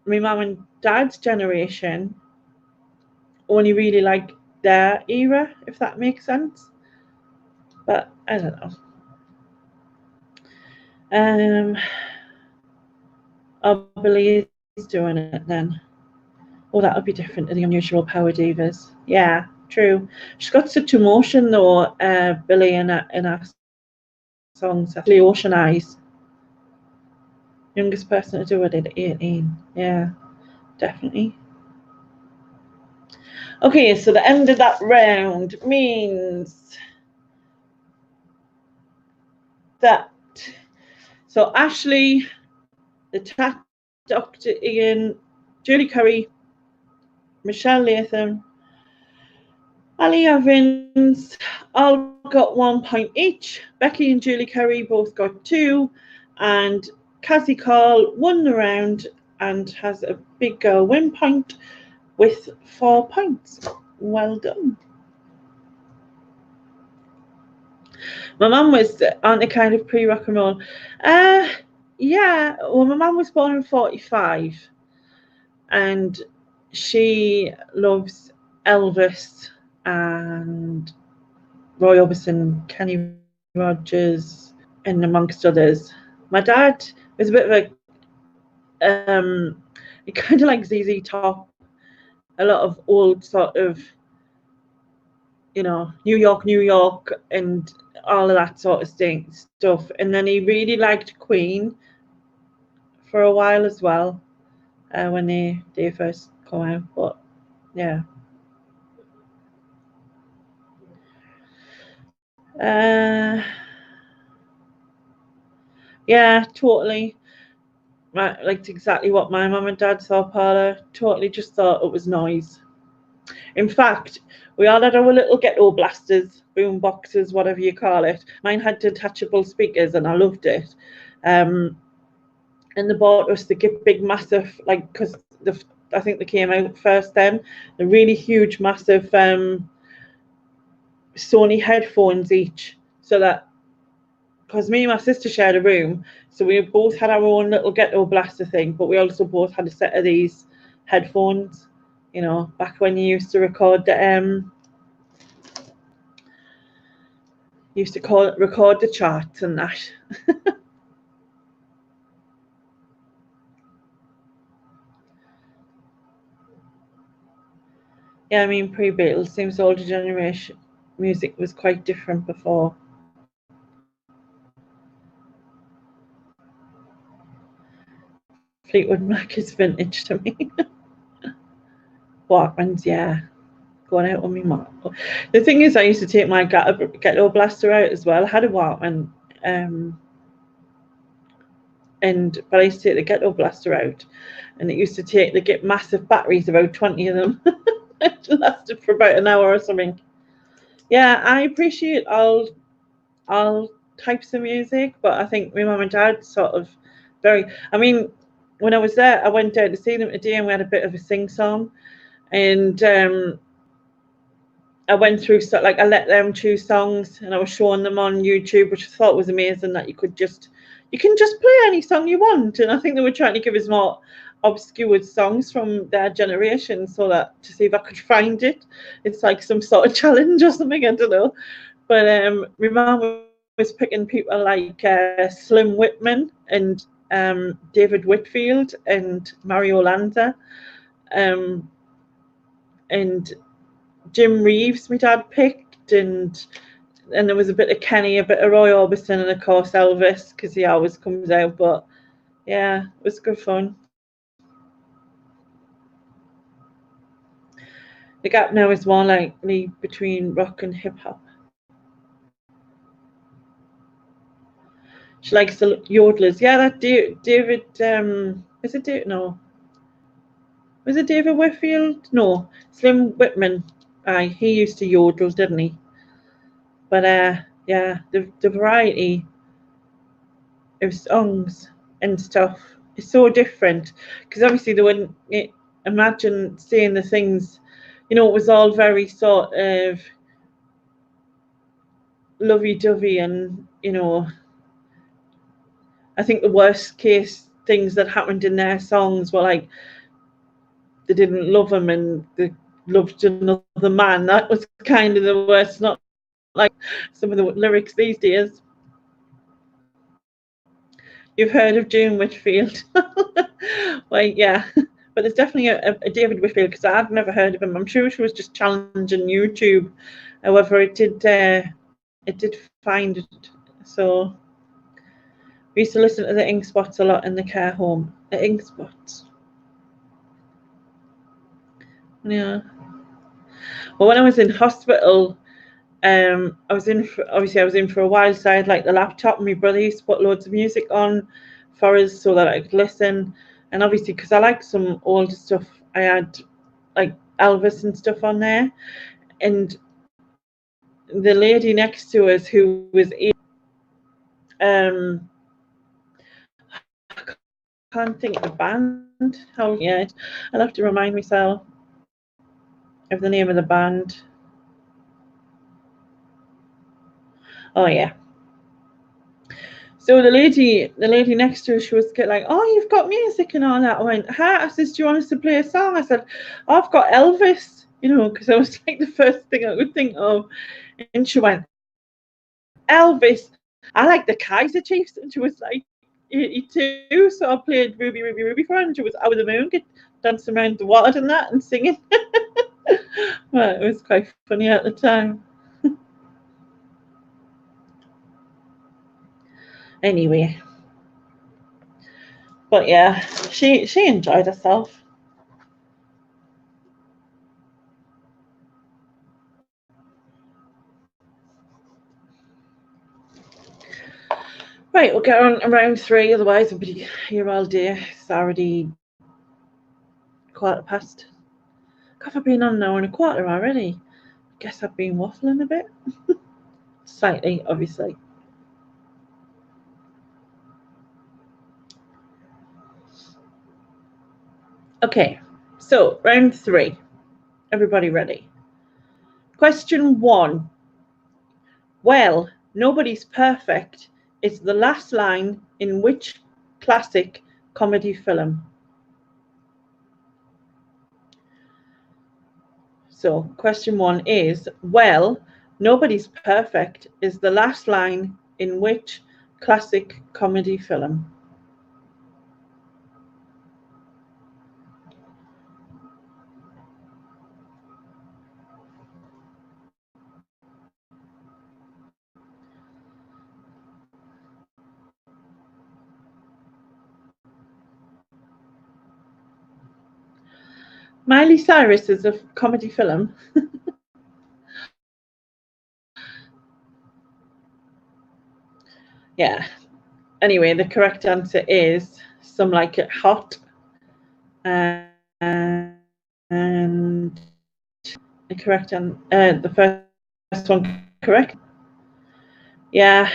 my mum and dad's generation only really like their era, if that makes sense. But I don't know. Billy is doing it then. Oh, that would be different to the Unusual Power Divas. Yeah, true. She's got such emotion though, Billy, in her songs. Actually, Ocean Eyes. Youngest person to do it at 18. Yeah, definitely. Okay, so the end of that round means that. So Ashley, the Tat, Dr. Ian, Julie Curry, Michelle Latham, Ali Evans all got 1 point each. Becky and Julie Curry both got 2. And Cassie Call won the round and has a big girl win point with 4 points. Well done. My mum was on a kind of pre-rock and roll. Yeah, well, my mum was born in 45 and she loves Elvis and Roy Orbison, Kenny Rogers, and amongst others. My dad was a bit of he kind of like ZZ Top, a lot of old sort of, you know, New York, and all of that sort of stuff. And then he really liked Queen for a while as well, when they first come out. But yeah. Yeah, totally. like exactly what my mum and dad saw parlour. Totally just thought it was noise. In fact, we all had our little ghetto blasters, boom boxes, whatever you call it. Mine had detachable speakers, and I loved it. And they bought us the big, massive, like, because I think they came out first then, the really huge, massive Sony headphones each, so that because me and my sister shared a room, so we both had our own little ghetto blaster thing, but we also both had a set of these headphones. You know, back when you used to record the record the charts and that. Yeah, I mean, pre-Beatles seems older generation music was quite different before. Fleetwood Mac is vintage to me. Walkmans, yeah. Going out on me mom. The thing is, I used to take my ghetto blaster out as well. I had a Walkman, but I used to take the ghetto blaster out, and it used to get massive batteries, about 20 of them. It lasted for about an hour or something. Yeah, I appreciate all types of music, but I think my mum and dad sort of very. I mean, when I was there, I went down to see them today, and we had a bit of a sing song, and I went through like I let them choose songs, and I was showing them on YouTube, which I thought was amazing that you can just play any song you want, and I think they were trying to give us more obscure songs from their generation, so that to see if I could find it. It's like some sort of challenge or something, I don't know. But my mum was picking people like Slim Whitman and David Whitfield and Mario Lanza, and Jim Reeves, my dad picked, and there was a bit of Kenny, a bit of Roy Orbison, and of course Elvis, because he always comes out. But yeah, it was good fun. The gap now is more likely between rock and hip hop. She likes the yodelers. Yeah, that David. Is it David? No. Was it David Whitfield? No, Slim Whitman. Aye, he used to yodel, didn't he? But yeah, the variety of songs and stuff is so different, because obviously they wouldn't imagine saying the things. You know, it was all very sort of lovey-dovey, and I think the worst case things that happened in their songs were like they didn't love him and they loved another man. That was kind of the worst. Not like some of the lyrics these days. You've heard of June Whitfield. Well, yeah, but there's definitely a David Whitfield, because I've never heard of him. I'm sure she was just challenging YouTube. However, it did find it. So we used to listen to the Ink Spots a lot in the care home. The Ink Spots. Yeah. Well, when I was in hospital, I was in for a while, so I had like the laptop, and my brother used to put loads of music on for us so that I could listen. And obviously, because I like some older stuff, I had like Elvis and stuff on there. And the lady next to us, who was um I can't think of the band how yet. I'll have to remind myself of the name of the band. Oh yeah. So the lady next to her, she was like, "Oh, you've got music and all that." I went, "Huh?" I said, "Do you want us to play a song?" I said, "Oh, I've got Elvis," because I was like the first thing I could think of. And she went, "Elvis, I like the Kaiser Chiefs," and she was like 82. So I played Ruby, Ruby, Ruby for her, and she was over the moon, dancing around the water and that, and singing. Well, it was quite funny at the time. Anyway, but yeah, she enjoyed herself. Right, we'll get on around 3, otherwise I'll be here all day. It's already 1:15. God, I've been on an hour and a quarter already. I guess I've been waffling a bit. Slightly, obviously. Okay, so round 3. Everybody ready? Question 1. Well, nobody's perfect is the last line in which classic comedy film? So, question 1 is, well, nobody's perfect is the last line in which classic comedy film? Miley Cyrus is a comedy film. Yeah. Anyway, the correct answer is Some Like It Hot. And the correct the first one correct. Yeah,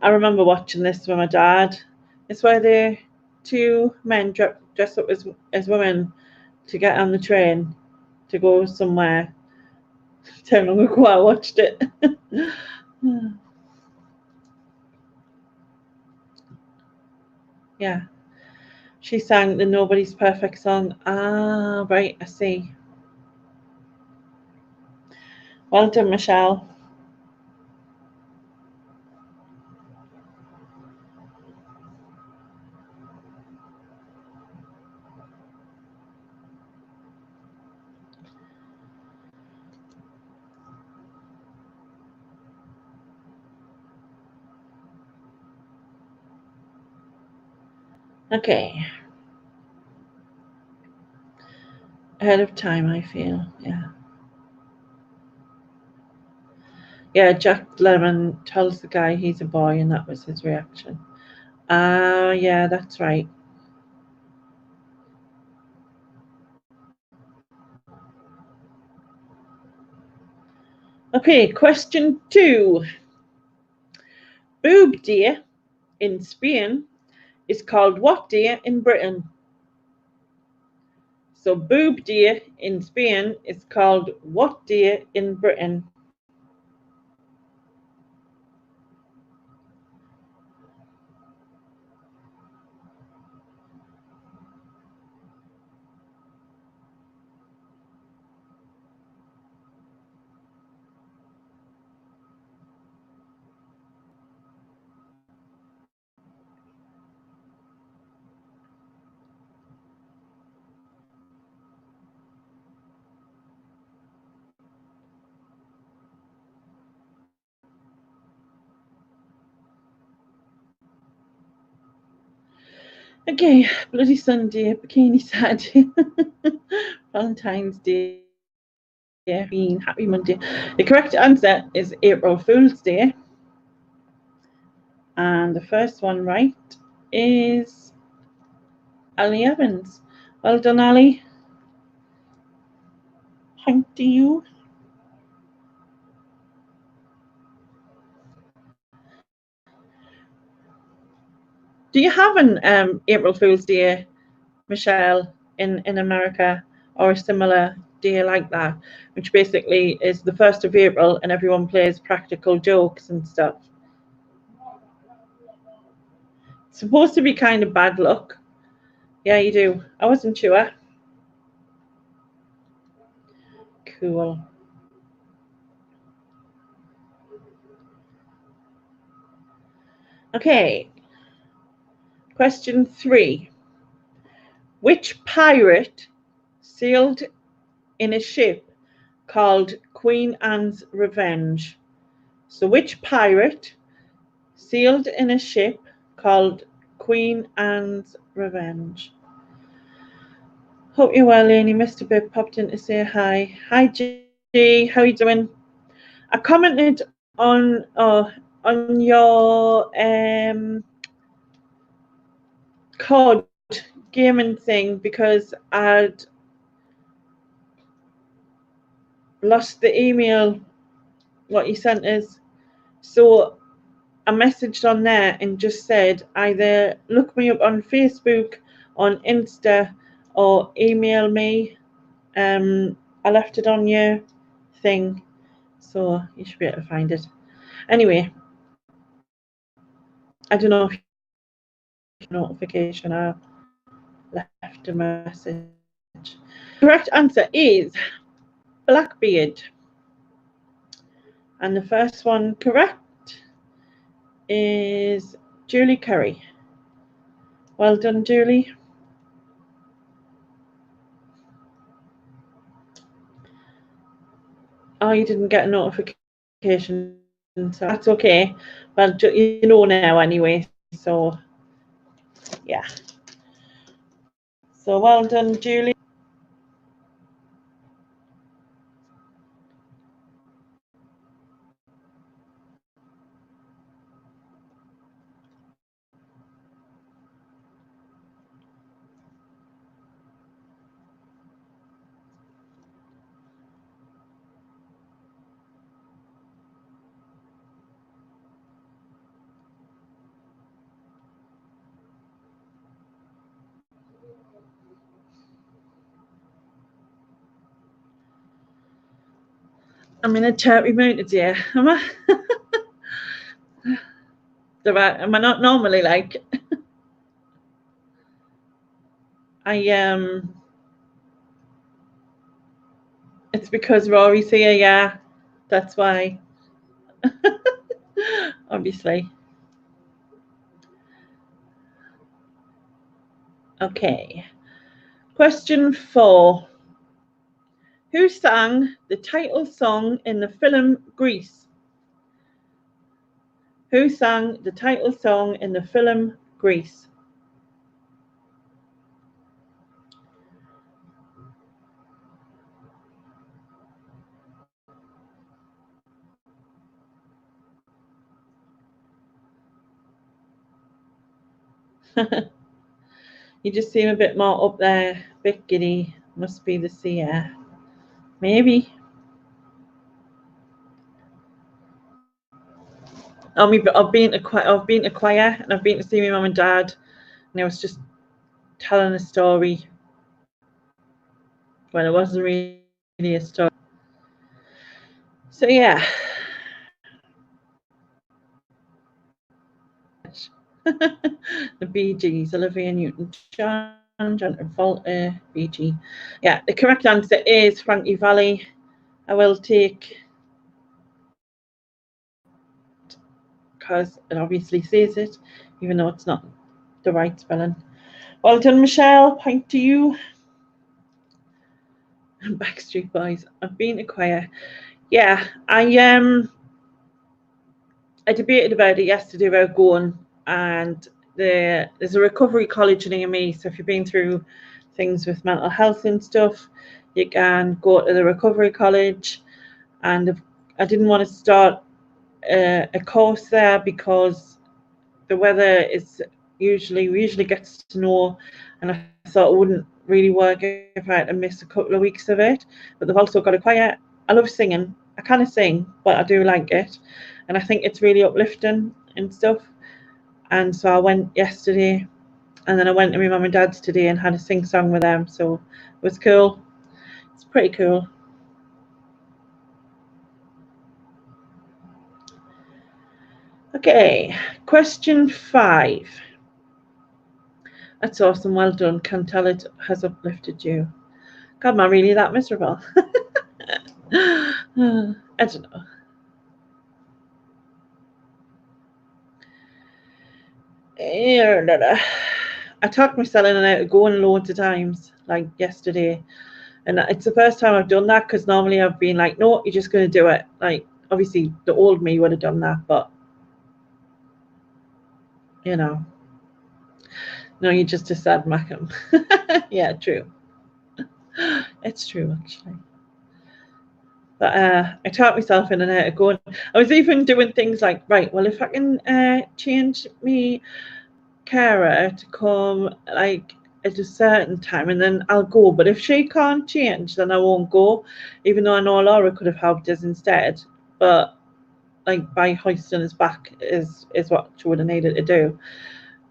I remember watching this with my dad. It's where the 2 men dress up as women to get on the train to go somewhere. How long ago I watched it. Yeah. She sang the Nobody's Perfect song. Ah, right, I see. Well done, Michelle. Okay. Ahead of time, I feel. Yeah. Yeah, Jack Lemmon tells the guy he's a boy, and that was his reaction. Yeah, that's right. Okay, question 2. Boob Day in Spain is called what day in Britain? So Boob Day in Spain is called what day in Britain? Okay, Bloody Sunday, Bikini Saturday, Valentine's Day, Happy Monday. The correct answer is April Fool's Day. And the first one right is Ali Evans. Well done, Ali. Thank you. Do you have an April Fool's Day, Michelle, in America, or a similar day like that, which basically is the 1st of April and everyone plays practical jokes and stuff? It's supposed to be kind of bad luck. Yeah, you do. I wasn't sure. Cool. Okay. Question 3. Which pirate sailed in a ship called Queen Anne's Revenge? So which pirate sailed in a ship called Queen Anne's Revenge? Hope you're well, Laney. Mr. Bibb popped in to say hi. Hi, G. How are you doing? I commented on your COD gaming thing because I'd lost the email what you sent us. So I messaged on there and just said either look me up on Facebook, on Insta, or email me. I left it on your thing, so you should be able to find it. Anyway, I don't know if you get a notification I left a message. Correct answer is Blackbeard. And the first one correct is Julie Curry. Well done, Julie. Oh, you didn't get a notification, so that's okay. Well, you know now anyway, so yeah. So well done, Julie. I'm in a charity mood today, am I? Am I not normally like? It's because Rory's here, yeah. That's why. Obviously. Okay. Question 4. Who sang the title song in the film Grease? Who sang the title song in the film Grease? You just seem a bit more up there, a bit giddy. Must be the sea. Maybe. I've been to choir and I've been to see my mum and dad, and I was just telling a story when it wasn't really a story. So yeah. The Bee Gees, Olivia Newton-John, John Travolta, Bee Gee. Yeah, the correct answer is Frankie Valli. I will take, because it obviously says it, even though it's not the right spelling. Well done, Michelle. Point to you. Backstreet Boys. I've been to choir. Yeah, I debated about it yesterday about going, and there's a recovery college near me. So if you've been through things with mental health and stuff, you can go to the recovery college. And I didn't want to start a course there because the weather is we usually get snow, and I thought it wouldn't really work if I had to miss a couple of weeks of it. But they've also got a choir. I love singing. I kind of sing, but I do like it, and I think it's really uplifting and stuff. And so I went yesterday, and then I went to my mum and dad's today and had a sing song with them. So it was cool. It's pretty cool. Okay, question 5. That's awesome. Well done. Can tell it has uplifted you. God, am I really that miserable? I don't know. I talked myself in and out of going loads of times, like yesterday. And it's the first time I've done that, because normally I've been like, no, you're just going to do it. Like, obviously, the old me would have done that, but, you know. No, you're just a sad Macam. Yeah, true. It's true, actually. But I taught myself in and out of going. I was even doing things like, right, well, if I can change me carer to come like at a certain time, and then I'll go. But if she can't change, then I won't go, even though I know Laura could have helped us instead. But like by hoisting us back is what she would have needed to do.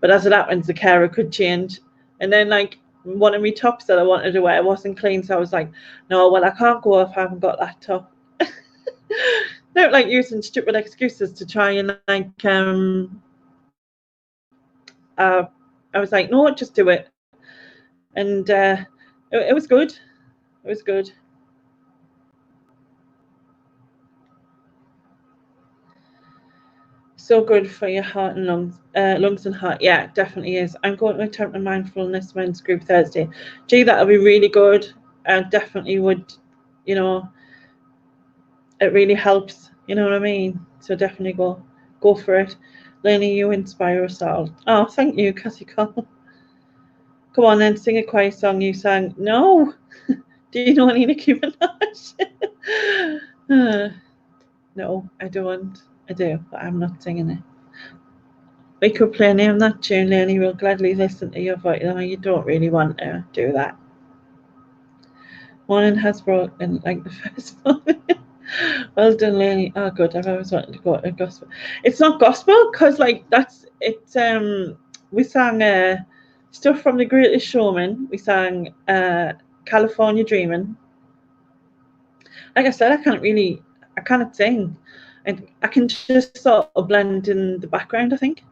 But as it happens, the carer could change, and then like one of my tops that I wanted to wear wasn't clean, so I was like, no, well I can't go if I haven't got that top. Don't like using stupid excuses to try and like I was like, no, just do it. And it was good. It was good. So good for your heart and lungs and heart. Yeah, it definitely is. I'm going to attempt a mindfulness men's group Thursday. Gee, that'll be really good. I definitely would, you know, it really helps. You know what I mean? So definitely go for it. Lenny, you inspire us all. Oh, thank you, Cassie Cole. Come on then, sing a choir song you sang. No. Do you know any Nicki Minaj? No, I don't. I do, but I'm not singing it. We could play Name That Tune, Lenny. We'll gladly listen to your voice. No, you don't really want to do that. Morning has broken like the first morning. Well done, Lenny. Oh, good. I've always wanted to go to gospel. It's not gospel because, like, it's. We sang stuff from The Greatest Showman. We sang California Dreamin'. Like I said, I cannot sing. And I can just sort of blend in the background, I think.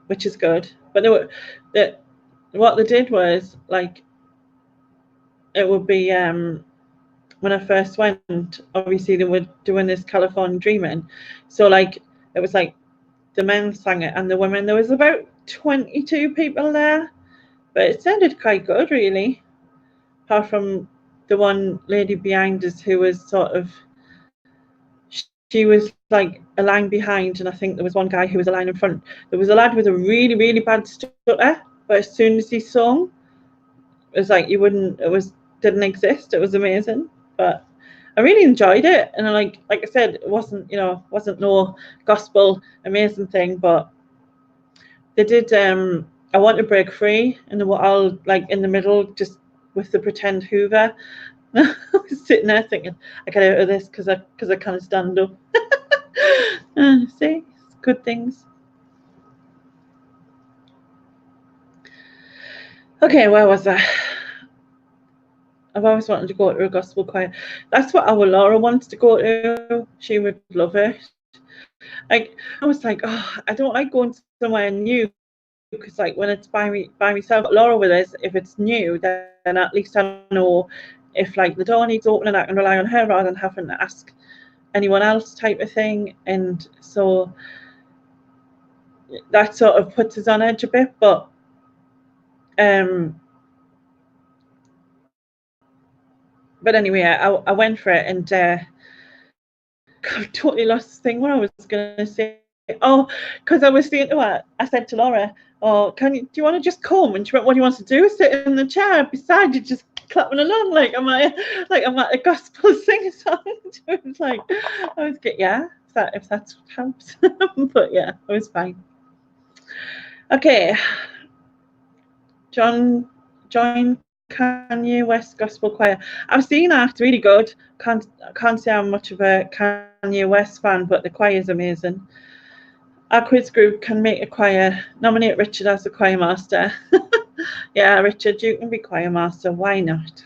Which is good. But what they did was like it would be when I first went, obviously they were doing this California Dreaming. So like it was like the men sang it and the women. There was about 22 people there, but it sounded quite good really. Apart from the one lady behind us who was sort of, she was like a line behind, and I think there was one guy who was a line in front. There was a lad with a really, really bad stutter, but as soon as he sung, it was like didn't exist. It was amazing. But I really enjoyed it, and like I said, it wasn't no gospel amazing thing, but they did I Want to Break Free, and they were all like in the middle just with the pretend Hoover. I was sitting there thinking, I get out of this because I can't stand up. See, it's good things. Okay, where was I? I've always wanted to go to a gospel choir. That's what our Laura wants to go to. She would love it. Like I was like, oh, I don't like going somewhere new because like when it's by myself, Laura with us, if it's new, then at least I know if like the door needs opening, I can rely on her rather than having to ask anyone else type of thing. And so that sort of puts us on edge a bit, but anyway, I went for it, and I totally lost the thing what I was going to say. Oh, because I was saying to her, I said to Laura, oh, do you want to just come? And she went, what do you want to do? Sit in the chair beside you, just clapping along like I'm at a gospel sing-song. It was like, I was good, yeah, if that's what helps. But yeah, it was fine. Okay. Join Kanye West Gospel Choir. I've seen that, it's really good. Can't say I'm much of a Kanye West fan, but the choir is amazing. Our quiz group can make a choir. Nominate Richard as the choir master. Yeah, Richard, you can be choir master. Why not?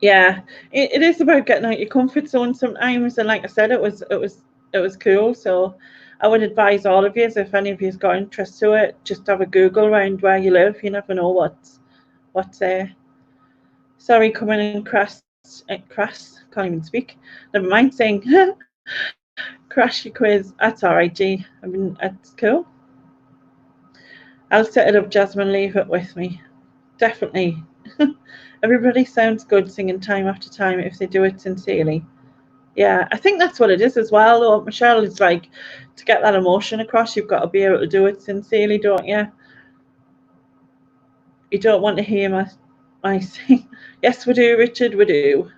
Yeah, it is about getting out your comfort zone sometimes, and like I said, it was cool. So I would advise all of you, if any of you's got interest to it, just have a Google around where you live. You never know what's there. Sorry, coming in crass. Can't even speak. Never mind saying crash your quiz. That's all right, G. I mean, that's cool. I'll set it up, Jasmine. Leave it with me. Definitely. Everybody sounds good singing time after time if they do it sincerely. Yeah, I think that's what it is as well, though. Michelle is like, to get that emotion across, you've got to be able to do it sincerely, don't you? You don't want to hear my sing. Yes, we do, Richard, we do.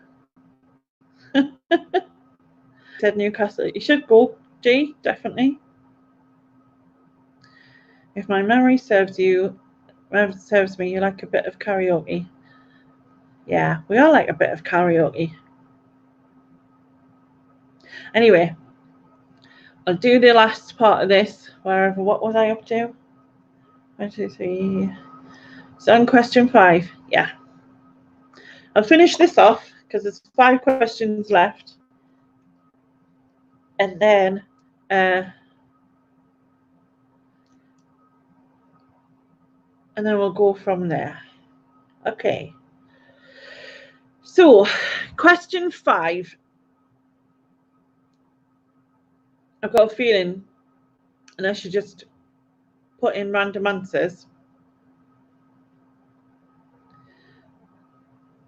said Newcastle. You should go, G, definitely. If my memory serves me, you like a bit of karaoke. Yeah, we all like a bit of karaoke. Anyway, I'll do the last part of this. What was I up to? 1, 2, 3. So on question 5, yeah. I'll finish this off because there's 5 questions left. And then we'll go from there. Okay. So, question 5. I've got a feeling, unless you just put in random answers,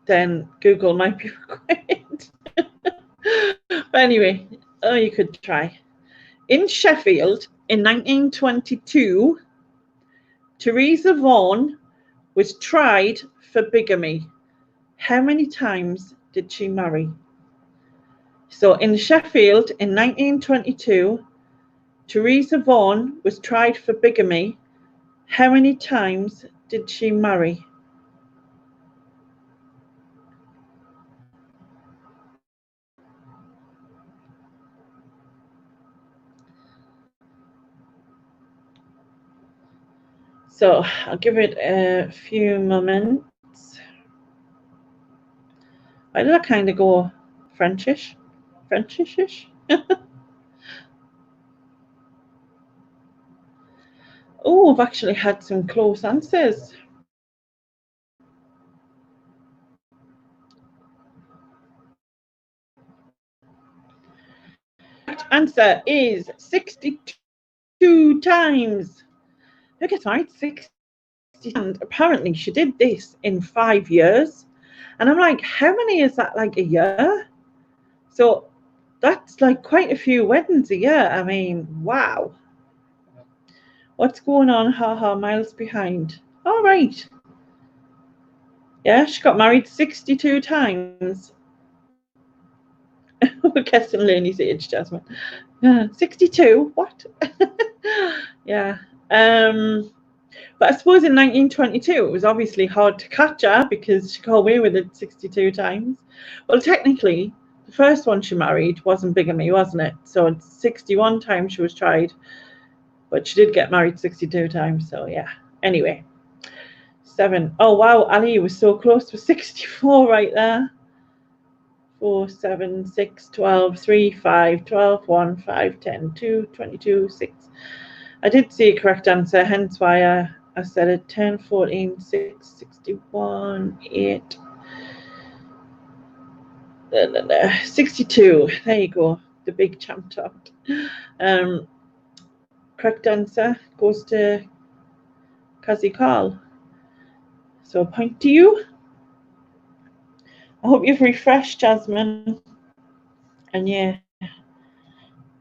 then Google might be required. But anyway, you could try. In Sheffield in 1922, Teresa Vaughan was tried for bigamy. How many times did she marry? So in Sheffield in 1922, Teresa Vaughan was tried for bigamy. How many times did she marry? So I'll give it a few moments. Why did I kind of go Frenchish? Frenchish-ish? Oh, I've actually had some close answers. Answer is 62 times. Who gets married 60? And apparently she did this in 5 years. And I'm like, how many is that, like a year? So that's like quite a few weddings a year. I mean, wow. What's going on? Haha, miles behind. All right. Yeah, she got married 62 times. We're guessing Lainey's age, Jasmine. 62? What? Yeah. But I suppose in 1922, it was obviously hard to catch her because she got away with it 62 times. Well, technically, the first one she married wasn't bigamy, wasn't it? So it's 61 times she was tried, but she did get married 62 times. So yeah. Anyway, 7. Oh wow, Ali was so close with 64 right there. 4, 7, 6, 12, 3, 5, 12, 1, 5, 10, 2, 22, 6. I did see a correct answer, hence why I said it. 10, 14, 6, 61, 8. 62. There you go. The big champ top. Correct answer goes to Kazi Carl. So a point to you. I hope you've refreshed, Jasmine. And yeah,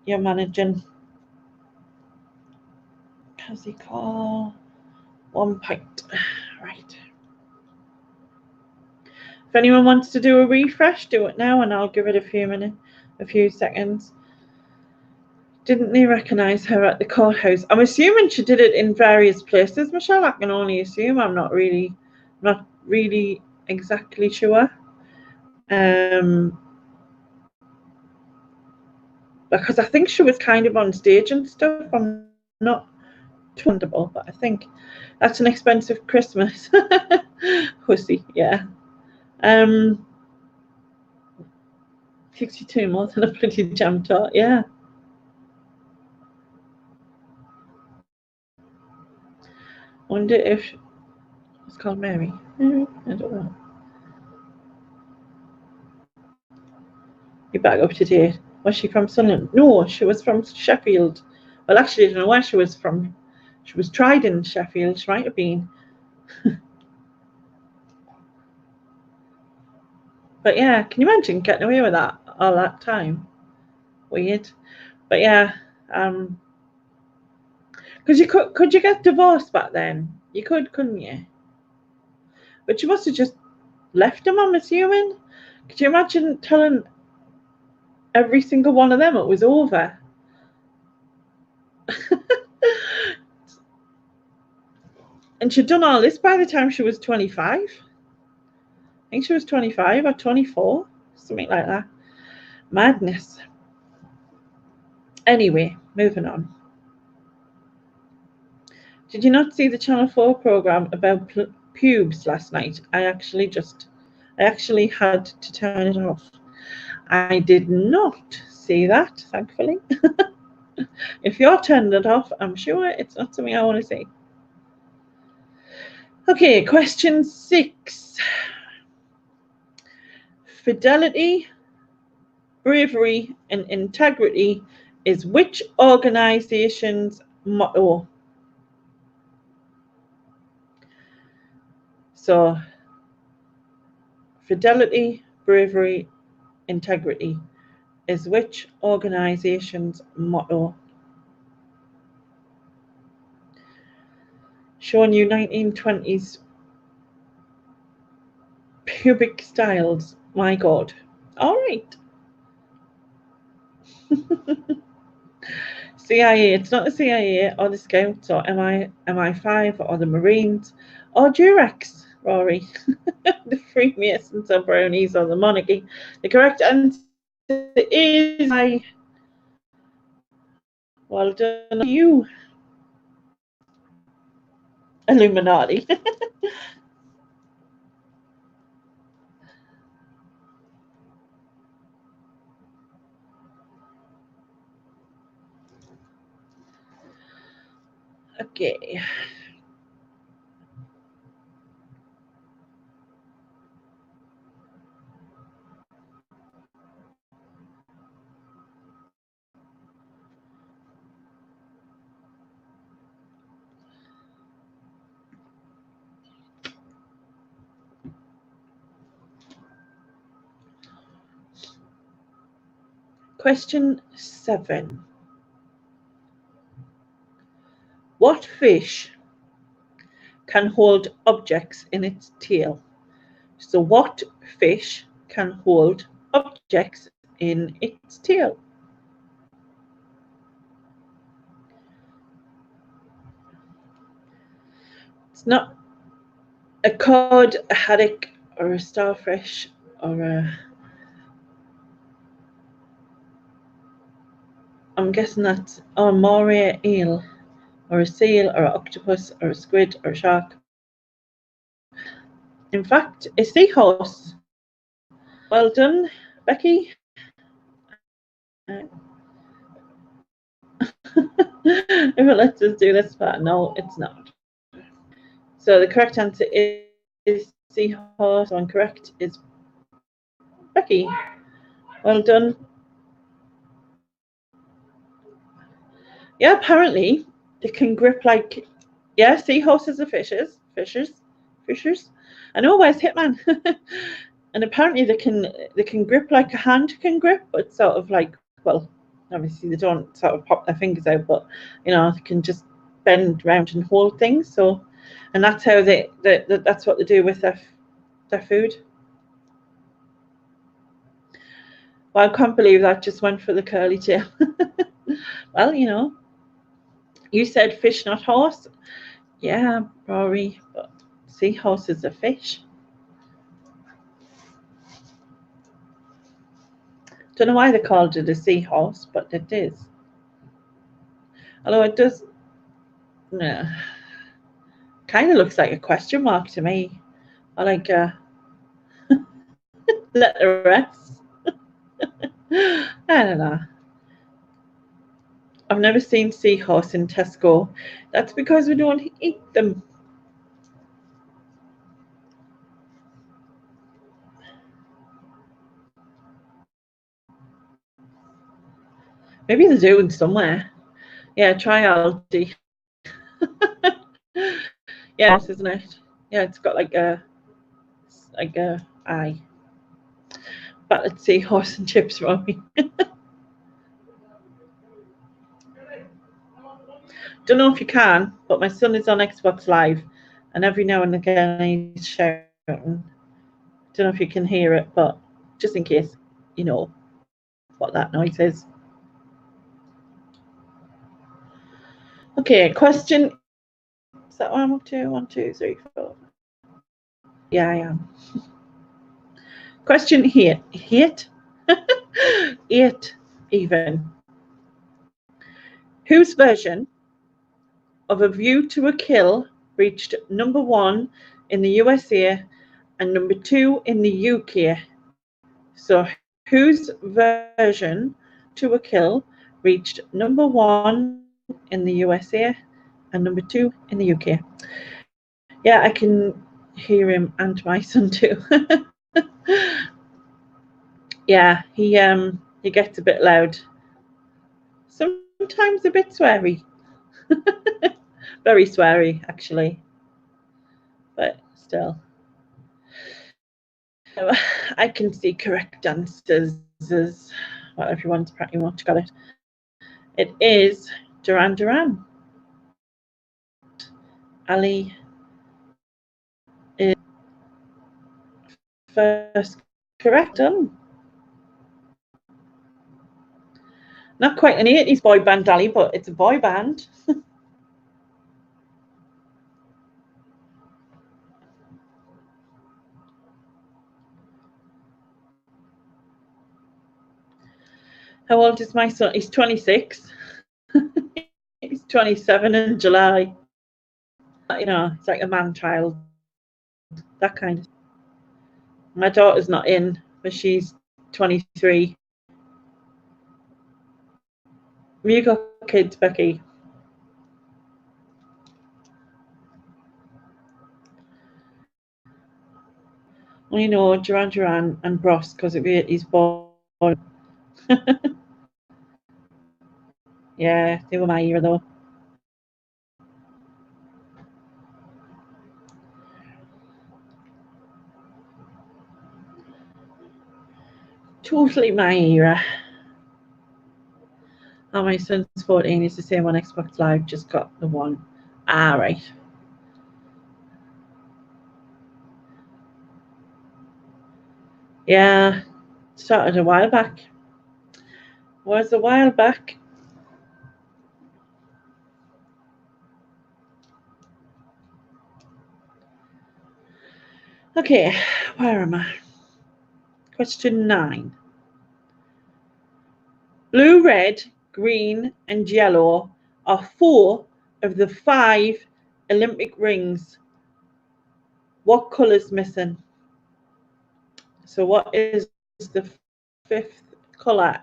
you're managing. Kazi Carl. 1 point. Right. If anyone wants to do a refresh, do it now, and I'll give it a few seconds. Didn't they recognise her at the courthouse? I'm assuming she did it in various places, Michelle. I can only assume. I'm not really exactly sure. Because I think she was kind of on stage and stuff. I'm not too wonderful, but I think that's an expensive Christmas. Pussy, yeah. 62 more than a bloody jam tart, yeah. Wonder if it's called Mary. I don't know. You're back up to date. Was she from Sunderland? No, she was from Sheffield. Well, actually, I don't know where she was from. She was tried in Sheffield. She might have been. But yeah, can you imagine getting away with that all that time? Weird. But yeah, because could you get divorced back then? You couldn't you? But you must have just left him, I'm assuming. Could you imagine telling every single one of them, it was over. And she'd done all this by the time she was 25. I think she was 25 or 24, something like that. Madness. Anyway, moving on. Did you not see the Channel 4 programme about pubes last night? I actually had to turn it off. I did not see that, thankfully. If you're turning it off, I'm sure it's not something I want to see. Okay, question 6. Fidelity, bravery, and integrity is which organization's motto? So, fidelity, bravery, integrity is which organization's motto? Showing you 1920s pubic styles. My God. All right. CIA. It's not the CIA or the Scouts or MI5 or the Marines or Durex, Rory. The Freemasons or Brownies or the monarchy. The correct answer is I. Well done, you. Illuminati. Okay. Question 7. What fish can hold objects in its tail? So what fish can hold objects in its tail? It's not a cod, a haddock, or a starfish, or a... I'm guessing that's a moray eel, or a seal, or an octopus, or a squid, or a shark. In fact, a seahorse. Well done, Becky. If it lets us do this part, no, it's not. So the correct answer is seahorse. One correct is Becky. Well done. Yeah, apparently they can grip like, yeah, seahorses are fishers. I know, where's Hitman? And apparently they can grip like a hand can grip, but sort of like, well, obviously they don't sort of pop their fingers out, but you know, they can just bend around and hold things. So, and that's how that's what they do with their food. Well, I can't believe that just went for the curly tail. Well, you know, you said fish, not horse. Yeah, Rory, but seahorse is a fish. Don't know why they called it a seahorse, but it is. Although it does, kind of looks like a question mark to me, or like a letter S. I don't know. I've never seen seahorse in Tesco. That's because we don't eat them. Maybe they do in somewhere. Yeah, try Aldi. Yeah, isn't it? Yeah, it's got like a eye. But let's see, horse and chips, Robbie. Don't know if you can, but my son is on Xbox Live, and every now and again he's shouting. Don't know if you can hear it, but just in case, you know. what that noise is. Okay, question. Is that what I'm up to? 1, 2, 3, 4. Yeah, I am. Question here. 8 even. Whose version of A View to a Kill reached #1 in the USA and #2 in the UK? So whose version to a Kill reached #1 in the USA and #2 in the UK? Yeah, I can hear him and my son too. Yeah, he gets a bit loud. Sometimes a bit sweary. Very sweary, actually. But still. I can see correct answers. Well, everyone's pretty much got it. It is Duran Duran. Ali is first correct. Not quite an 80s boy band, Ali, but it's a boy band. How old is my son? He's 26. He's 27 in July. You know, it's like a man-child, that kind of. My daughter's not in, but she's 23. Have you got kids, Becky? Well, you know, Duran Duran and Bros, because he's born. Yeah, they were my era though. Totally my era. Oh, my son's 14. He's the same on Xbox Live. Just got the one. Ah, right. Yeah, started a while back. Was a while back. Okay, where am I? Question 9. Blue, red, green, and yellow are 4 of the 5 Olympic rings. What colour's missing? So what is the 5th colour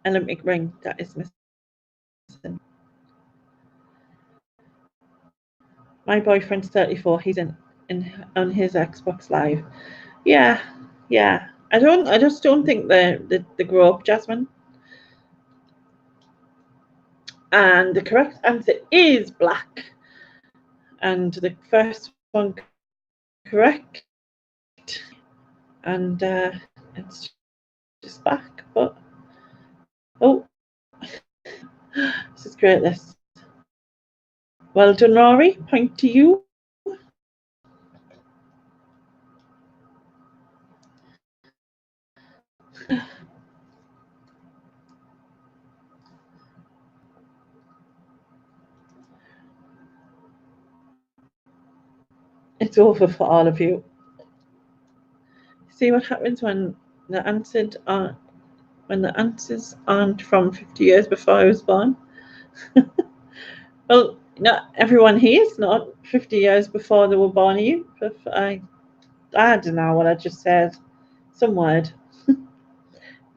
Olympic ring that is missing? My boyfriend's 34. He's in on his Xbox Live. Yeah. I just don't think they grow up, Jasmine. And the correct answer is black. And the first one correct. And it's just back. But oh, this is great. This. Well done, Rory. Point to you. It's over for all of you. See what happens when the answers aren't from 50 years before I was born. Well, not everyone here is not 50 years before they were born here. I don't know what I just said. Some word.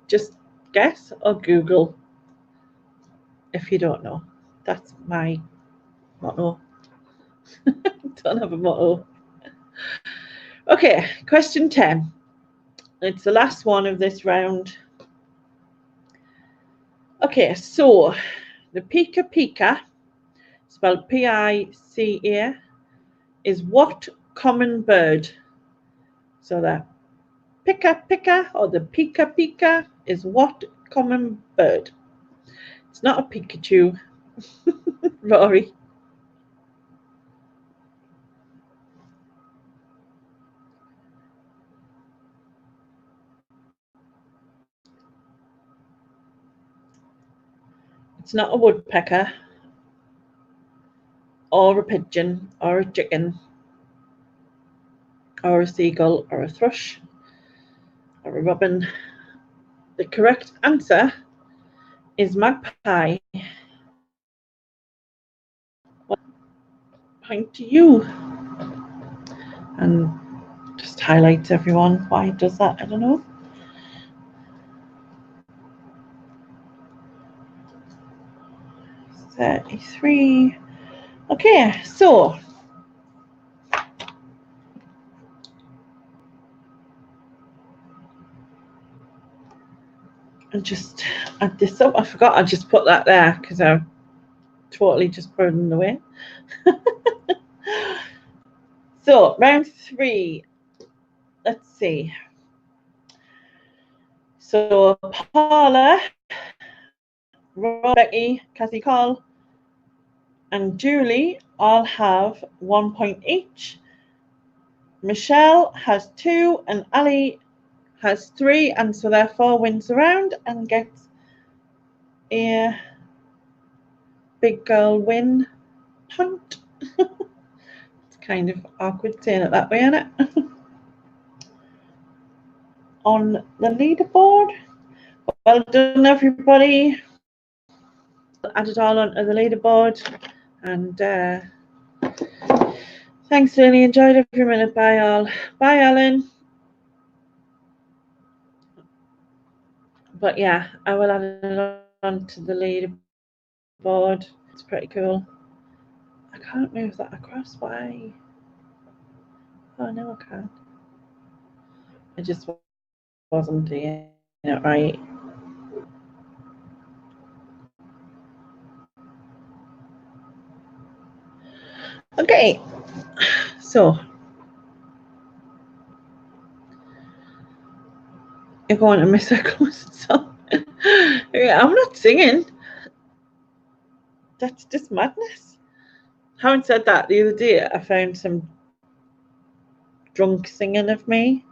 Just guess or Google if you don't know. That's my motto. Don't have a motto. Okay, question 10. It's the last one of this round. Okay, so the Pika Pika, spelled P-I-C-A, is what common bird? So the Pika Pika or the Pika Pika is what common bird? It's not a Pikachu. Rory. It's not a woodpecker or a pigeon or a chicken or a seagull or a thrush or a robin. The correct answer is magpie. Point to you. And just highlights everyone. Why it does that, I don't know. $33. Okay, so and just add this up. I forgot I just put that there because I totally just put it in the way. So round 3. Let's see. So Paula, Becky, Cassie Call, and Julie all have 1 point each. Michelle has 2 and Ali has 3, and so therefore wins the round and gets a big girl win point. It's kind of awkward saying it that way, isn't it? On the leaderboard. Well done, everybody. Add it all onto the leaderboard. And thanks, really enjoyed every minute. Bye, all. Bye, Ellen. But yeah, I will add it onto the leaderboard. It's pretty cool. I can't move that across. Why? Oh, no, I can't. I just wasn't doing it right. Okay, so you're going to miss a close song. I'm not singing. That's just madness. Having said that, the other day I found some drunk singing of me.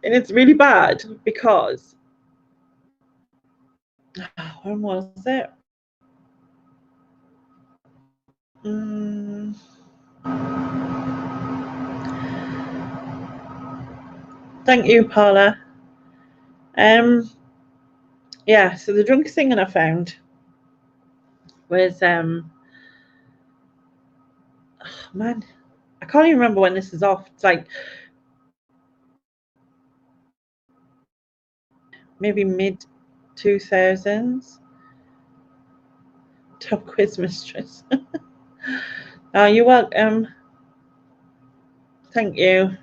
And it's really bad because when was it? Thank you, Paula. Yeah, so the drunk singing I found was oh man, I can't even remember when this is off. It's like maybe mid 2000s. Top quiz mistress. Oh, you're welcome. Thank you.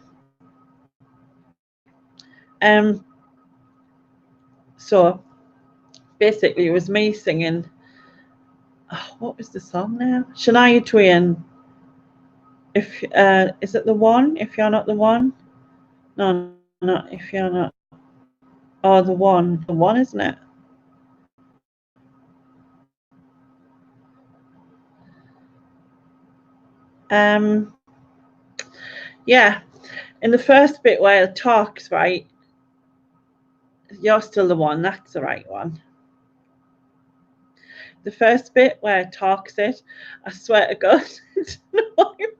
So basically it was me singing. Oh, what was the song now? Shania Twain. If is it the one? If you're not the one? No, not if you're not. Oh, the one, isn't it? Yeah, in the first bit where it talks, right? You're still the one. That's the right one. The first bit where it talks it, I swear to God,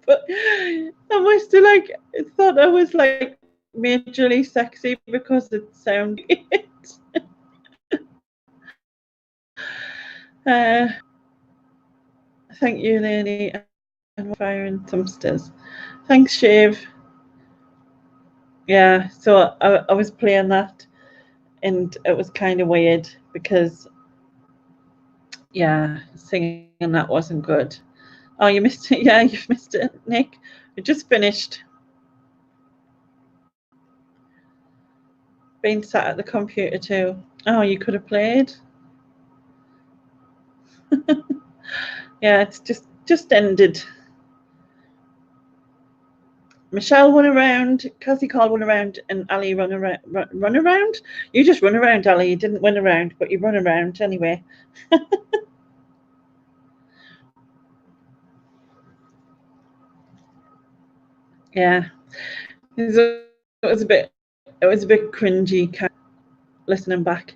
but I must have thought I was like majorly sexy because it sounded it. Thank you, Lady, and fire and thumbsters. Thanks, Shave. Yeah, so I was playing that, and it was kind of weird because, yeah, singing that wasn't good. Oh, you missed it. Yeah, you've missed it, Nick. We just finished. Been sat at the computer too. Oh, you could have played. Yeah, it's just ended. Michelle won around, Cassie Call won around, and Ali run around. You just run around, Ali. You didn't win around, but you run around anyway. Yeah, it was a bit cringy, kind of listening back.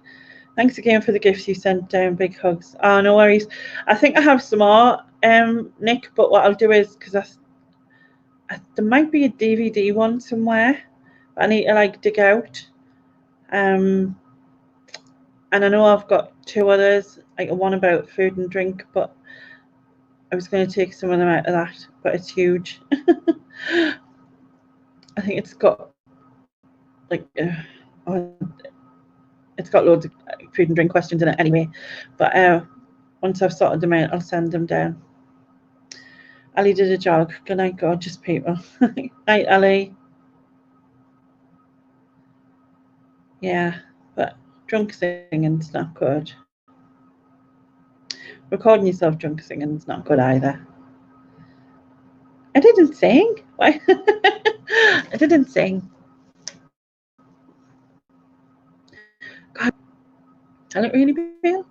Thanks again for the gifts you sent down. Big hugs. Oh, no worries. I think I have some more, Nick, but what I'll do is, because there might be a DVD one somewhere I need to like dig out. And I know I've got 2 others, like one about food and drink, but I was going to take some of them out of that, but it's huge. I think it's got like it's got loads of food and drink questions in it anyway, but once I've sorted them out, I'll send them down. Ali did a jog. Good night, gorgeous people. Night, Ali. Yeah, but drunk singing's not good. Recording yourself drunk singing's not good either. I didn't sing. Why? I didn't sing. God, can it really feel?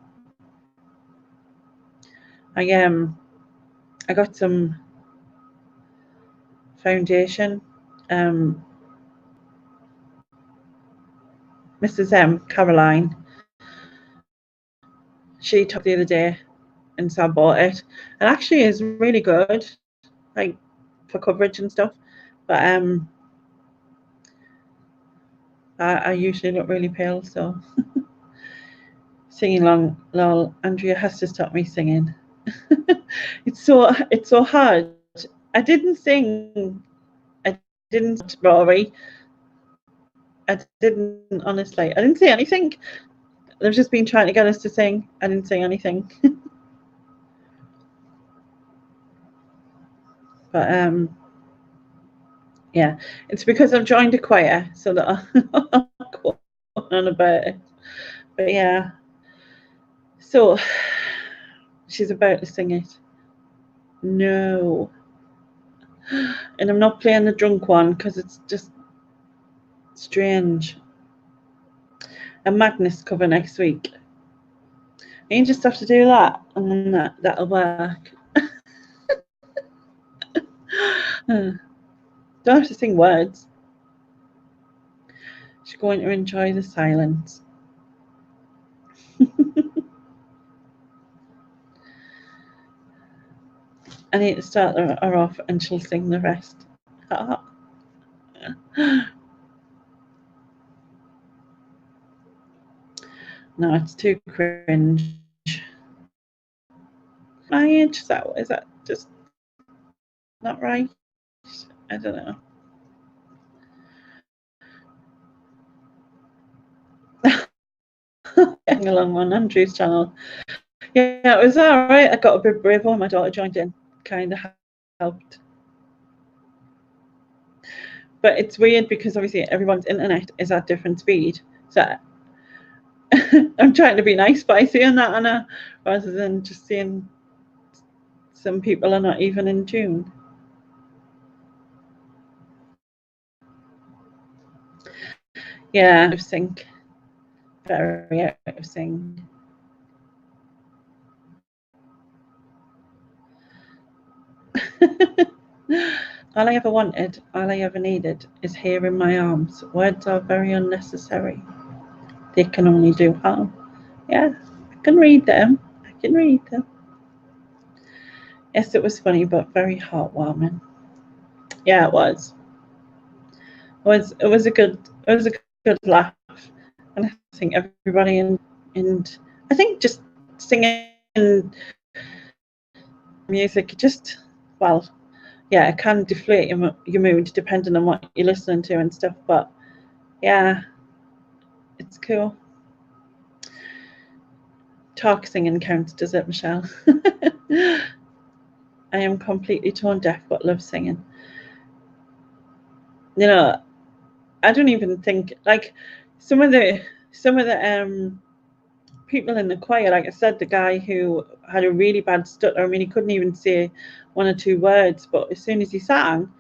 I got some foundation. Mrs. Caroline, she took the other day, and so I bought it. It actually is really good, like for coverage and stuff. But I usually look really pale, so singing along. Lol, Andrea has to stop me singing. It's so hard. I didn't sing. I didn't, Rory. I didn't, honestly. I didn't say anything. They've just been trying to get us to sing. I didn't say anything. But yeah, it's because I've joined a choir, so that I'll go on about it. But yeah, so she's about to sing it. No, and I'm not playing the drunk one because it's just strange. A Magnus cover next week. You just have to do that, and then that'll work. Don't have to sing words. She's going to enjoy the silence. I need to start her off, and she'll sing the rest. No, it's too cringe. My age, is that just not right? I don't know. Getting along on Andrew's channel. Yeah, it was all right. I got a bit brave when my daughter joined in. Kind of helped. But it's weird because obviously everyone's internet is at different speed. So I'm trying to be nice by saying that, Anna, rather than just saying some people are not even in tune. Yeah, out of sync. Very out of sync. All I ever wanted, all I ever needed is here in my arms. Words are very unnecessary. They can only do harm. Yeah, I can read them. I can read them. Yes, it was funny, but very heartwarming. Yeah, it was. It was a good laugh, and I think everybody and I think just singing music just, well, yeah, it can deflate your mood depending on what you're listening to and stuff. But yeah, it's cool. Talk singing counts, does it, Michelle? I am completely tone deaf, but love singing. You know, I don't even think like some of the people in the choir, like I said, the guy who had a really bad stutter. I mean, he couldn't even say 1 or 2 words, but as soon as he sang,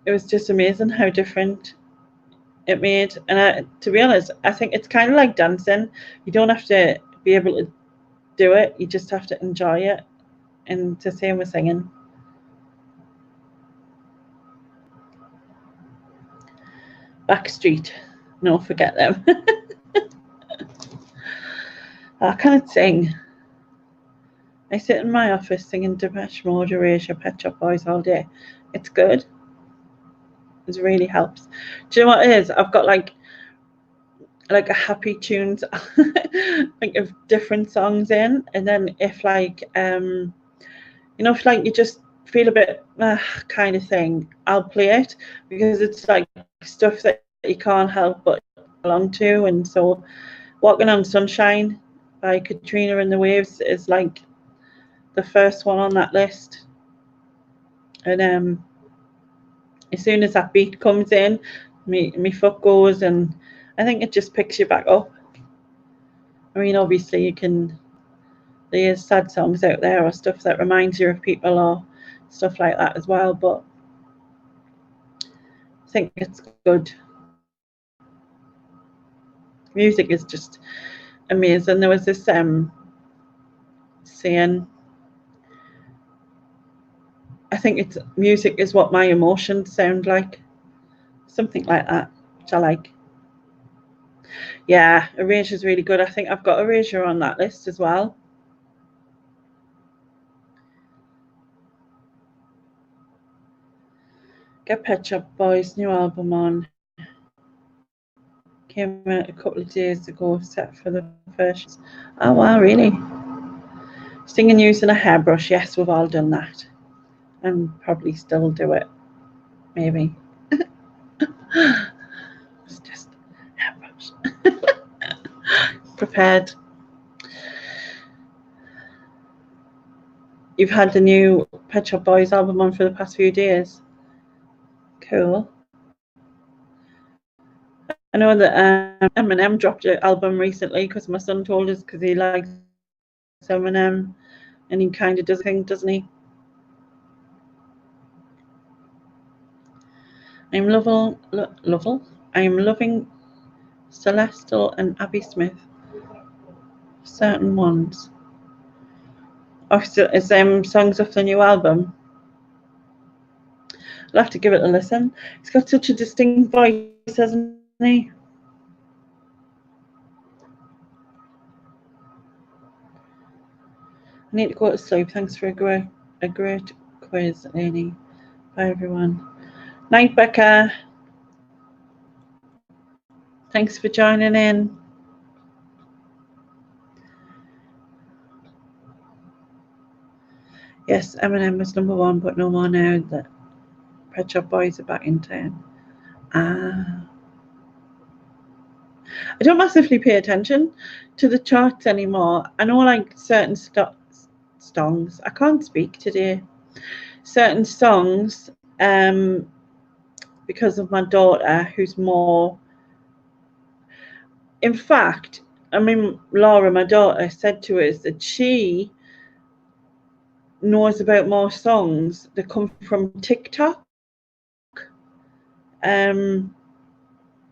it was just amazing how different it made. And to be honest, I think it's kind of like dancing. You don't have to be able to do it. You just have to enjoy it. And it's the same with singing. Backstreet, no, forget them. I can't sing. I sit in my office singing Depeche Mode, Erasure, Pet Shop Boys all day. It's good. It really helps. Do you know what it is? I've got like a happy tunes like of different songs in, and then if like if like you just feel a bit kind of thing, I'll play it, because it's like stuff that you can't help but belong to. And so Walking on Sunshine by Katrina and the Waves is like the first one on that list. And as soon as that beat comes in, me foot goes, and I think it just picks you back up. I mean, obviously there's sad songs out there or stuff that reminds you of people or stuff like that as well, but I think it's good. Music is just amazing. There was this saying, I think it's music is what my emotions sound like, something like that, which I like. Yeah, Erasure is really good. I think I've got Erasure on that list as well. Get Pet Shop Boys' new album on. Came out a couple of days ago, set for the first. Oh wow, really? Singing using a hairbrush. Yes, we've all done that, and probably still do it. Maybe. It's just hairbrush. Prepared. You've had the new Pet Shop Boys album on for the past few days. Cool. I know that Eminem dropped an album recently because my son told us, because he likes Eminem, and he kind of does things, doesn't he? I'm loving Celestial and Abby Smith. Certain ones. Oh, so is songs off the new album? I'll have to give it a listen. He's got such a distinct voice, hasn't he? I need to go to sleep. Thanks for a great quiz, Amy. Bye, everyone. Night, Becca. Thanks for joining in. Yes, Eminem was number one, but no more now that Pet Shop Boys are back in town. I don't massively pay attention to the charts anymore. I know like certain songs. I can't speak today. Certain songs, because of my daughter, who's more. In fact, I mean, Laura, my daughter, said to us that she knows about more songs that come from TikTok.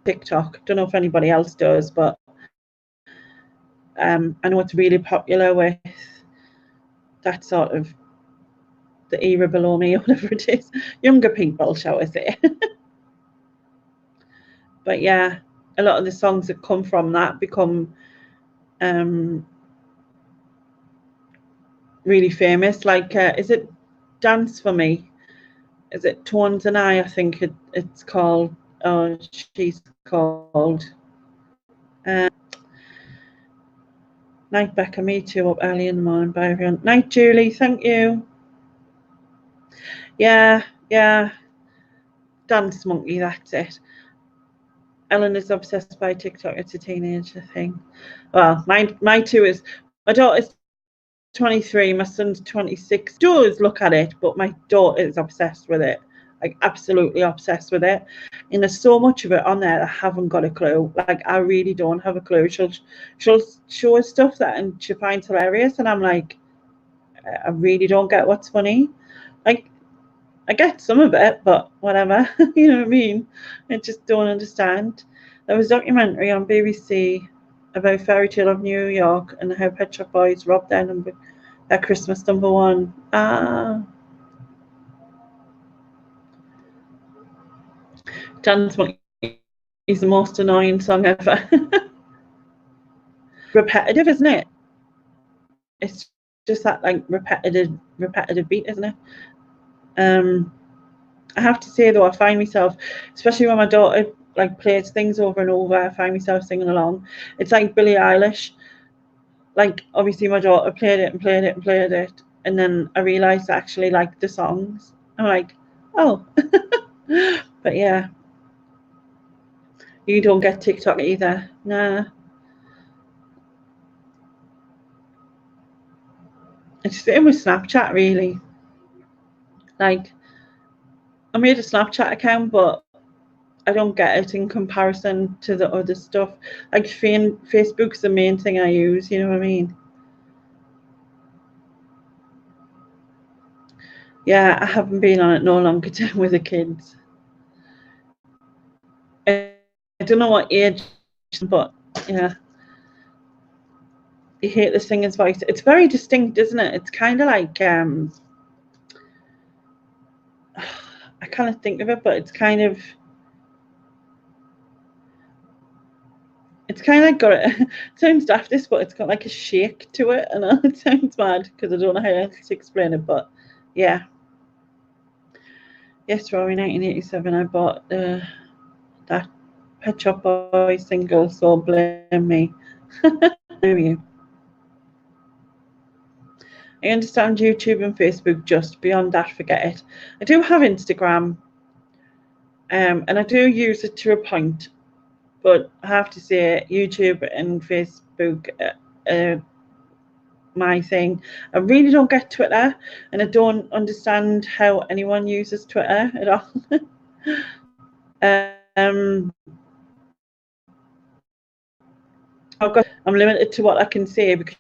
TikTok. Don't know if anybody else does, but I know it's really popular with that sort of the era below me, or whatever it is, younger people, shall I say. But yeah, a lot of the songs that come from that become really famous. Like, is it Dance For Me? Is it Tones and I think it's called. Oh, she's called. Night, Becca. Me too. Up early in the morning. Bye, everyone. Night, Julie. Thank you. Yeah. Dance Monkey. That's it. Ellen is obsessed by TikTok. It's a teenager thing. Well, my two is, my daughter's 23, my son's 26. Does look at it, but my daughter is obsessed with it. Like, absolutely obsessed with it. And there's so much of it on there that I haven't got a clue. Like, I really don't have a clue. She'll show us stuff that and she finds hilarious, and I'm like, I really don't get what's funny. Like, I get some of it, but whatever. You know what I mean? I just don't understand. There was a documentary on BBC about Fairy Tale of New York and how Pet Shop Boys robbed their Christmas number one. Dance Monkey is the most annoying song ever. Repetitive, isn't it? it's just that like repetitive beat, isn't it? I have to say though, I find myself, especially when my daughter like plays things over and over, I find myself singing along. It's like Billie Eilish. Like obviously my daughter played it and played it and played it, and then I realised I actually like the songs. I'm like, oh. But yeah, you don't get TikTok either. Nah. It's the same with Snapchat really. Like I made a Snapchat account, but I don't get it in comparison to the other stuff. Like Facebook's the main thing I use, you know what I mean? Yeah, I haven't been on it no longer time with the kids. I don't know what age, but yeah. You hear the singer's voice. It's very distinct, isn't it? It's kind of like I can't think of it, but it's kind of like got it. It sounds daft, this, but it's got like a shake to it, and it sounds mad because I don't know how else to explain it. But yeah, yes, Rory, 1987. I bought that Pet Shop Boys single, so blame me. Do you? I understand YouTube and Facebook, just beyond that, forget it. I do have Instagram, and I do use it to a point, but I have to say YouTube and Facebook are my thing. I really don't get Twitter, and I don't understand how anyone uses Twitter at all. I'm limited to what I can say because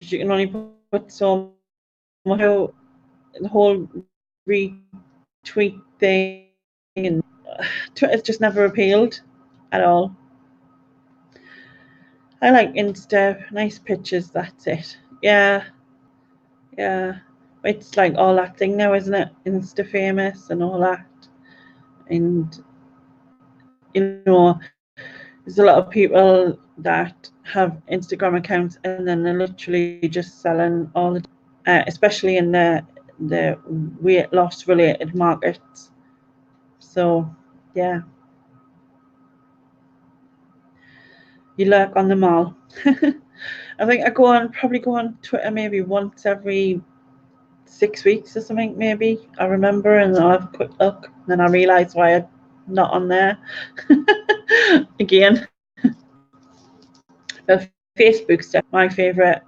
you can only put so much. The whole retweet thing, and Twitter's just never appealed at all. I like Insta, nice pictures, that's it. Yeah. It's like all that thing now, isn't it? Insta famous and all that. And you know, there's a lot of people that have Instagram accounts and then they're literally just selling all the especially in the weight loss related markets. So yeah, you lurk on them all. I think I probably go on Twitter maybe once every 6 weeks or something, maybe. I remember, and I'll have a quick look, and then I realise why I'm not on there again. But Facebook's my favourite,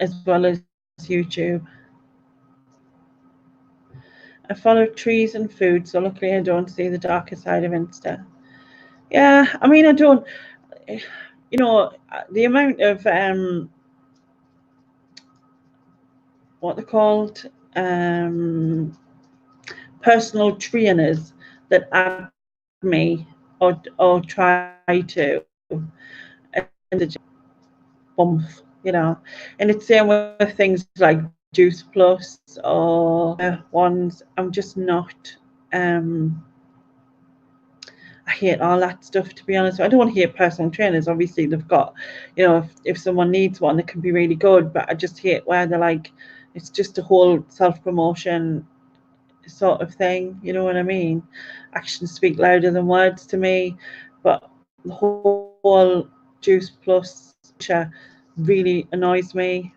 as well as YouTube. I follow trees and food, so luckily I don't see the darker side of Insta. Yeah, I mean, I don't, you know, the amount of what they're called, personal trainers that add me or try to, and bump, you know. And it's same with things like Juice Plus or ones. I'm just not. I hate all that stuff, to be honest. I don't hate personal trainers. Obviously, they've got, you know, if someone needs one, it can be really good. But I just hate where they're like, it's just a whole self-promotion sort of thing. You know what I mean? Actions speak louder than words to me. But the whole Juice Plus really annoys me.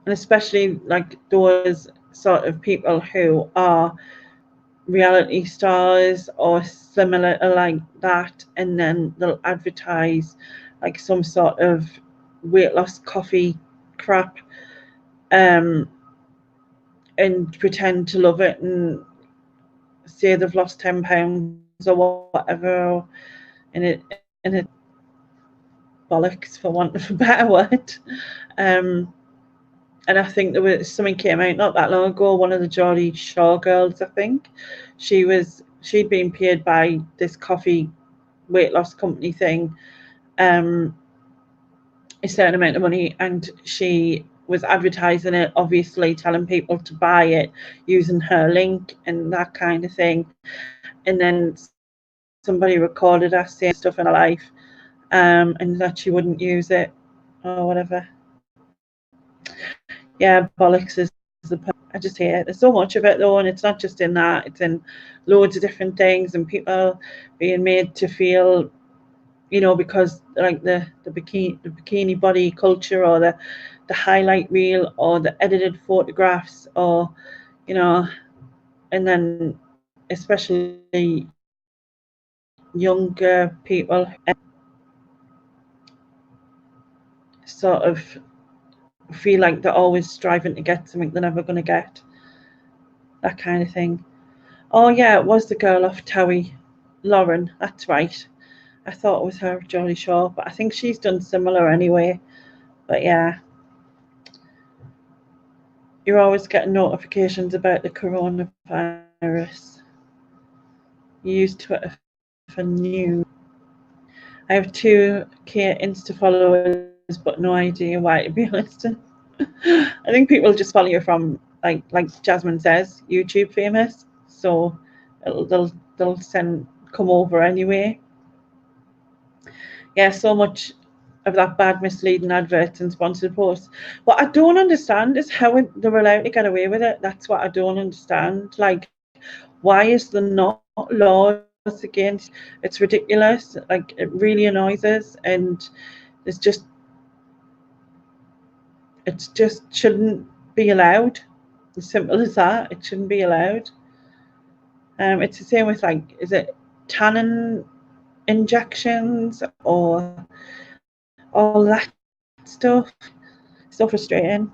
And especially like those sort of people who are reality stars or similar like that, and then they'll advertise like some sort of weight loss coffee crap, and pretend to love it and say they've lost 10 pounds or whatever, and it bollocks, for want of a better word. And I think there was something came out not that long ago. One of the Geordie Shore girls, I think, she'd been paid by this coffee weight loss company thing, a certain amount of money, and she was advertising it, obviously telling people to buy it using her link and that kind of thing. And then somebody recorded us saying stuff in her life, and that she wouldn't use it or whatever. Yeah, bollocks is the. I just hate it. There's so much of it though, and it's not just in that. It's in loads of different things, and people being made to feel, you know, because like the bikini body culture, or the highlight reel, or the edited photographs, or, you know, and then especially younger people sort of feel like they're always striving to get something they're never going to get, that kind of thing. Oh yeah, it was the girl off Towie, Lauren, that's right. I thought it was her, Jolly Shaw, but I think she's done similar anyway. But yeah, you're always getting notifications about the coronavirus. You use Twitter for news. I have 2K Insta followers, but no idea why, to be honest. I think people just follow you from, like Jasmine says, YouTube famous. So they'll come over anyway. Yeah, so much of that bad, misleading adverts and sponsored posts. What I don't understand is how they're allowed to get away with it. That's what I don't understand. Like, why is there not laws against? It's ridiculous. Like, it really annoys us, and it's just shouldn't be allowed. As simple as that. It shouldn't be allowed. It's the same with, like, is it tannin injections or all that stuff? So frustrating.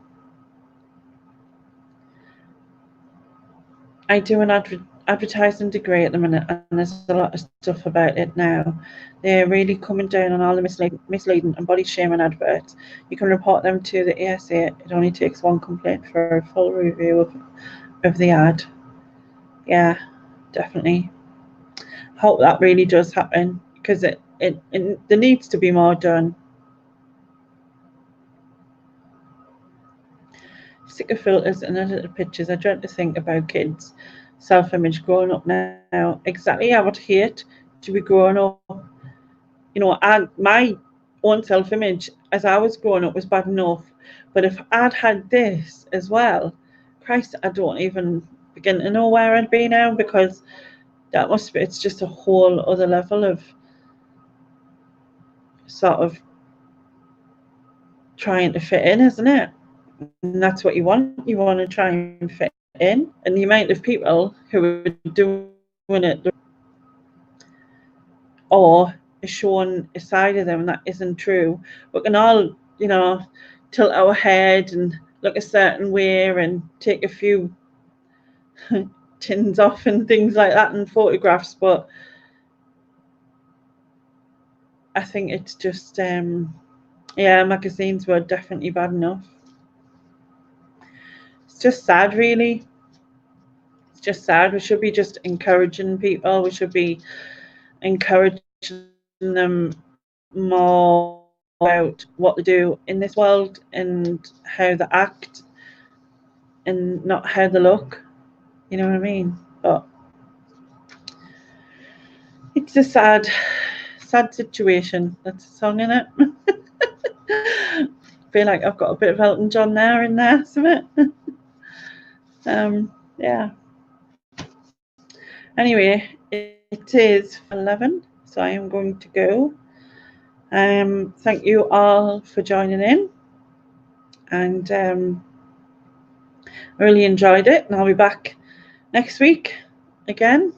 I do an advertising degree at the minute, and there's a lot of stuff about it now. They're really coming down on all the misleading and body shaming adverts. You can report them to the ASA. It only takes one complaint for a full review of the ad. Yeah, definitely. Hope that really does happen, because it there needs to be more done. Sick of filters and edited pictures. I dread to think about kids' self-image growing up now. Exactly, I would hate to be growing up. You know, my own self-image as I was growing up was bad enough, but if I'd had this as well, Christ, I don't even begin to know where I'd be now, because that must be, it's just a whole other level of sort of trying to fit in, isn't it? And that's what you want. You want to try and fit in. And the amount of people who are doing it or showing a side of them that isn't true, we can all, you know, tilt our head and look a certain way and take a few tins off and things like that in photographs. But I think it's just, yeah, magazines were definitely bad enough. It's just sad, really. It's just sad. We should be just encouraging people. We should be encouraging them more about what they do in this world and how they act, and not how they look. You know what I mean? But it's a sad situation. That's a song, in it. Feel like I've got a bit of Elton John there in there, isn't it? Yeah. Anyway, it is 11, so I am going to go. Thank you all for joining in, and I really enjoyed it, and I'll be back next week again.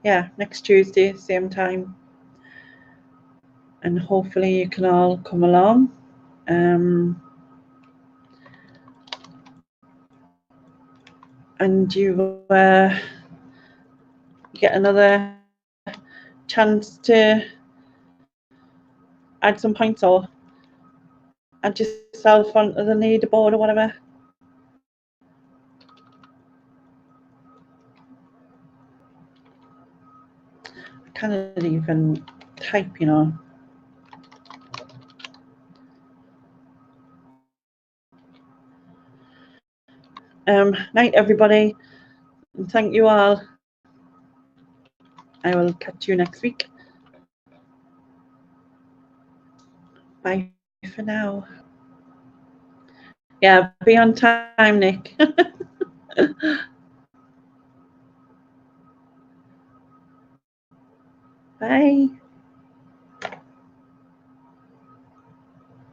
Yeah, next Tuesday, same time, and hopefully you can all come along. And you get another chance to add some points or add yourself onto the leaderboard or whatever. I can't even type, you know. Night, everybody, and thank you all. I will catch you next week. Bye for now. Yeah, be on time, Nick. Bye.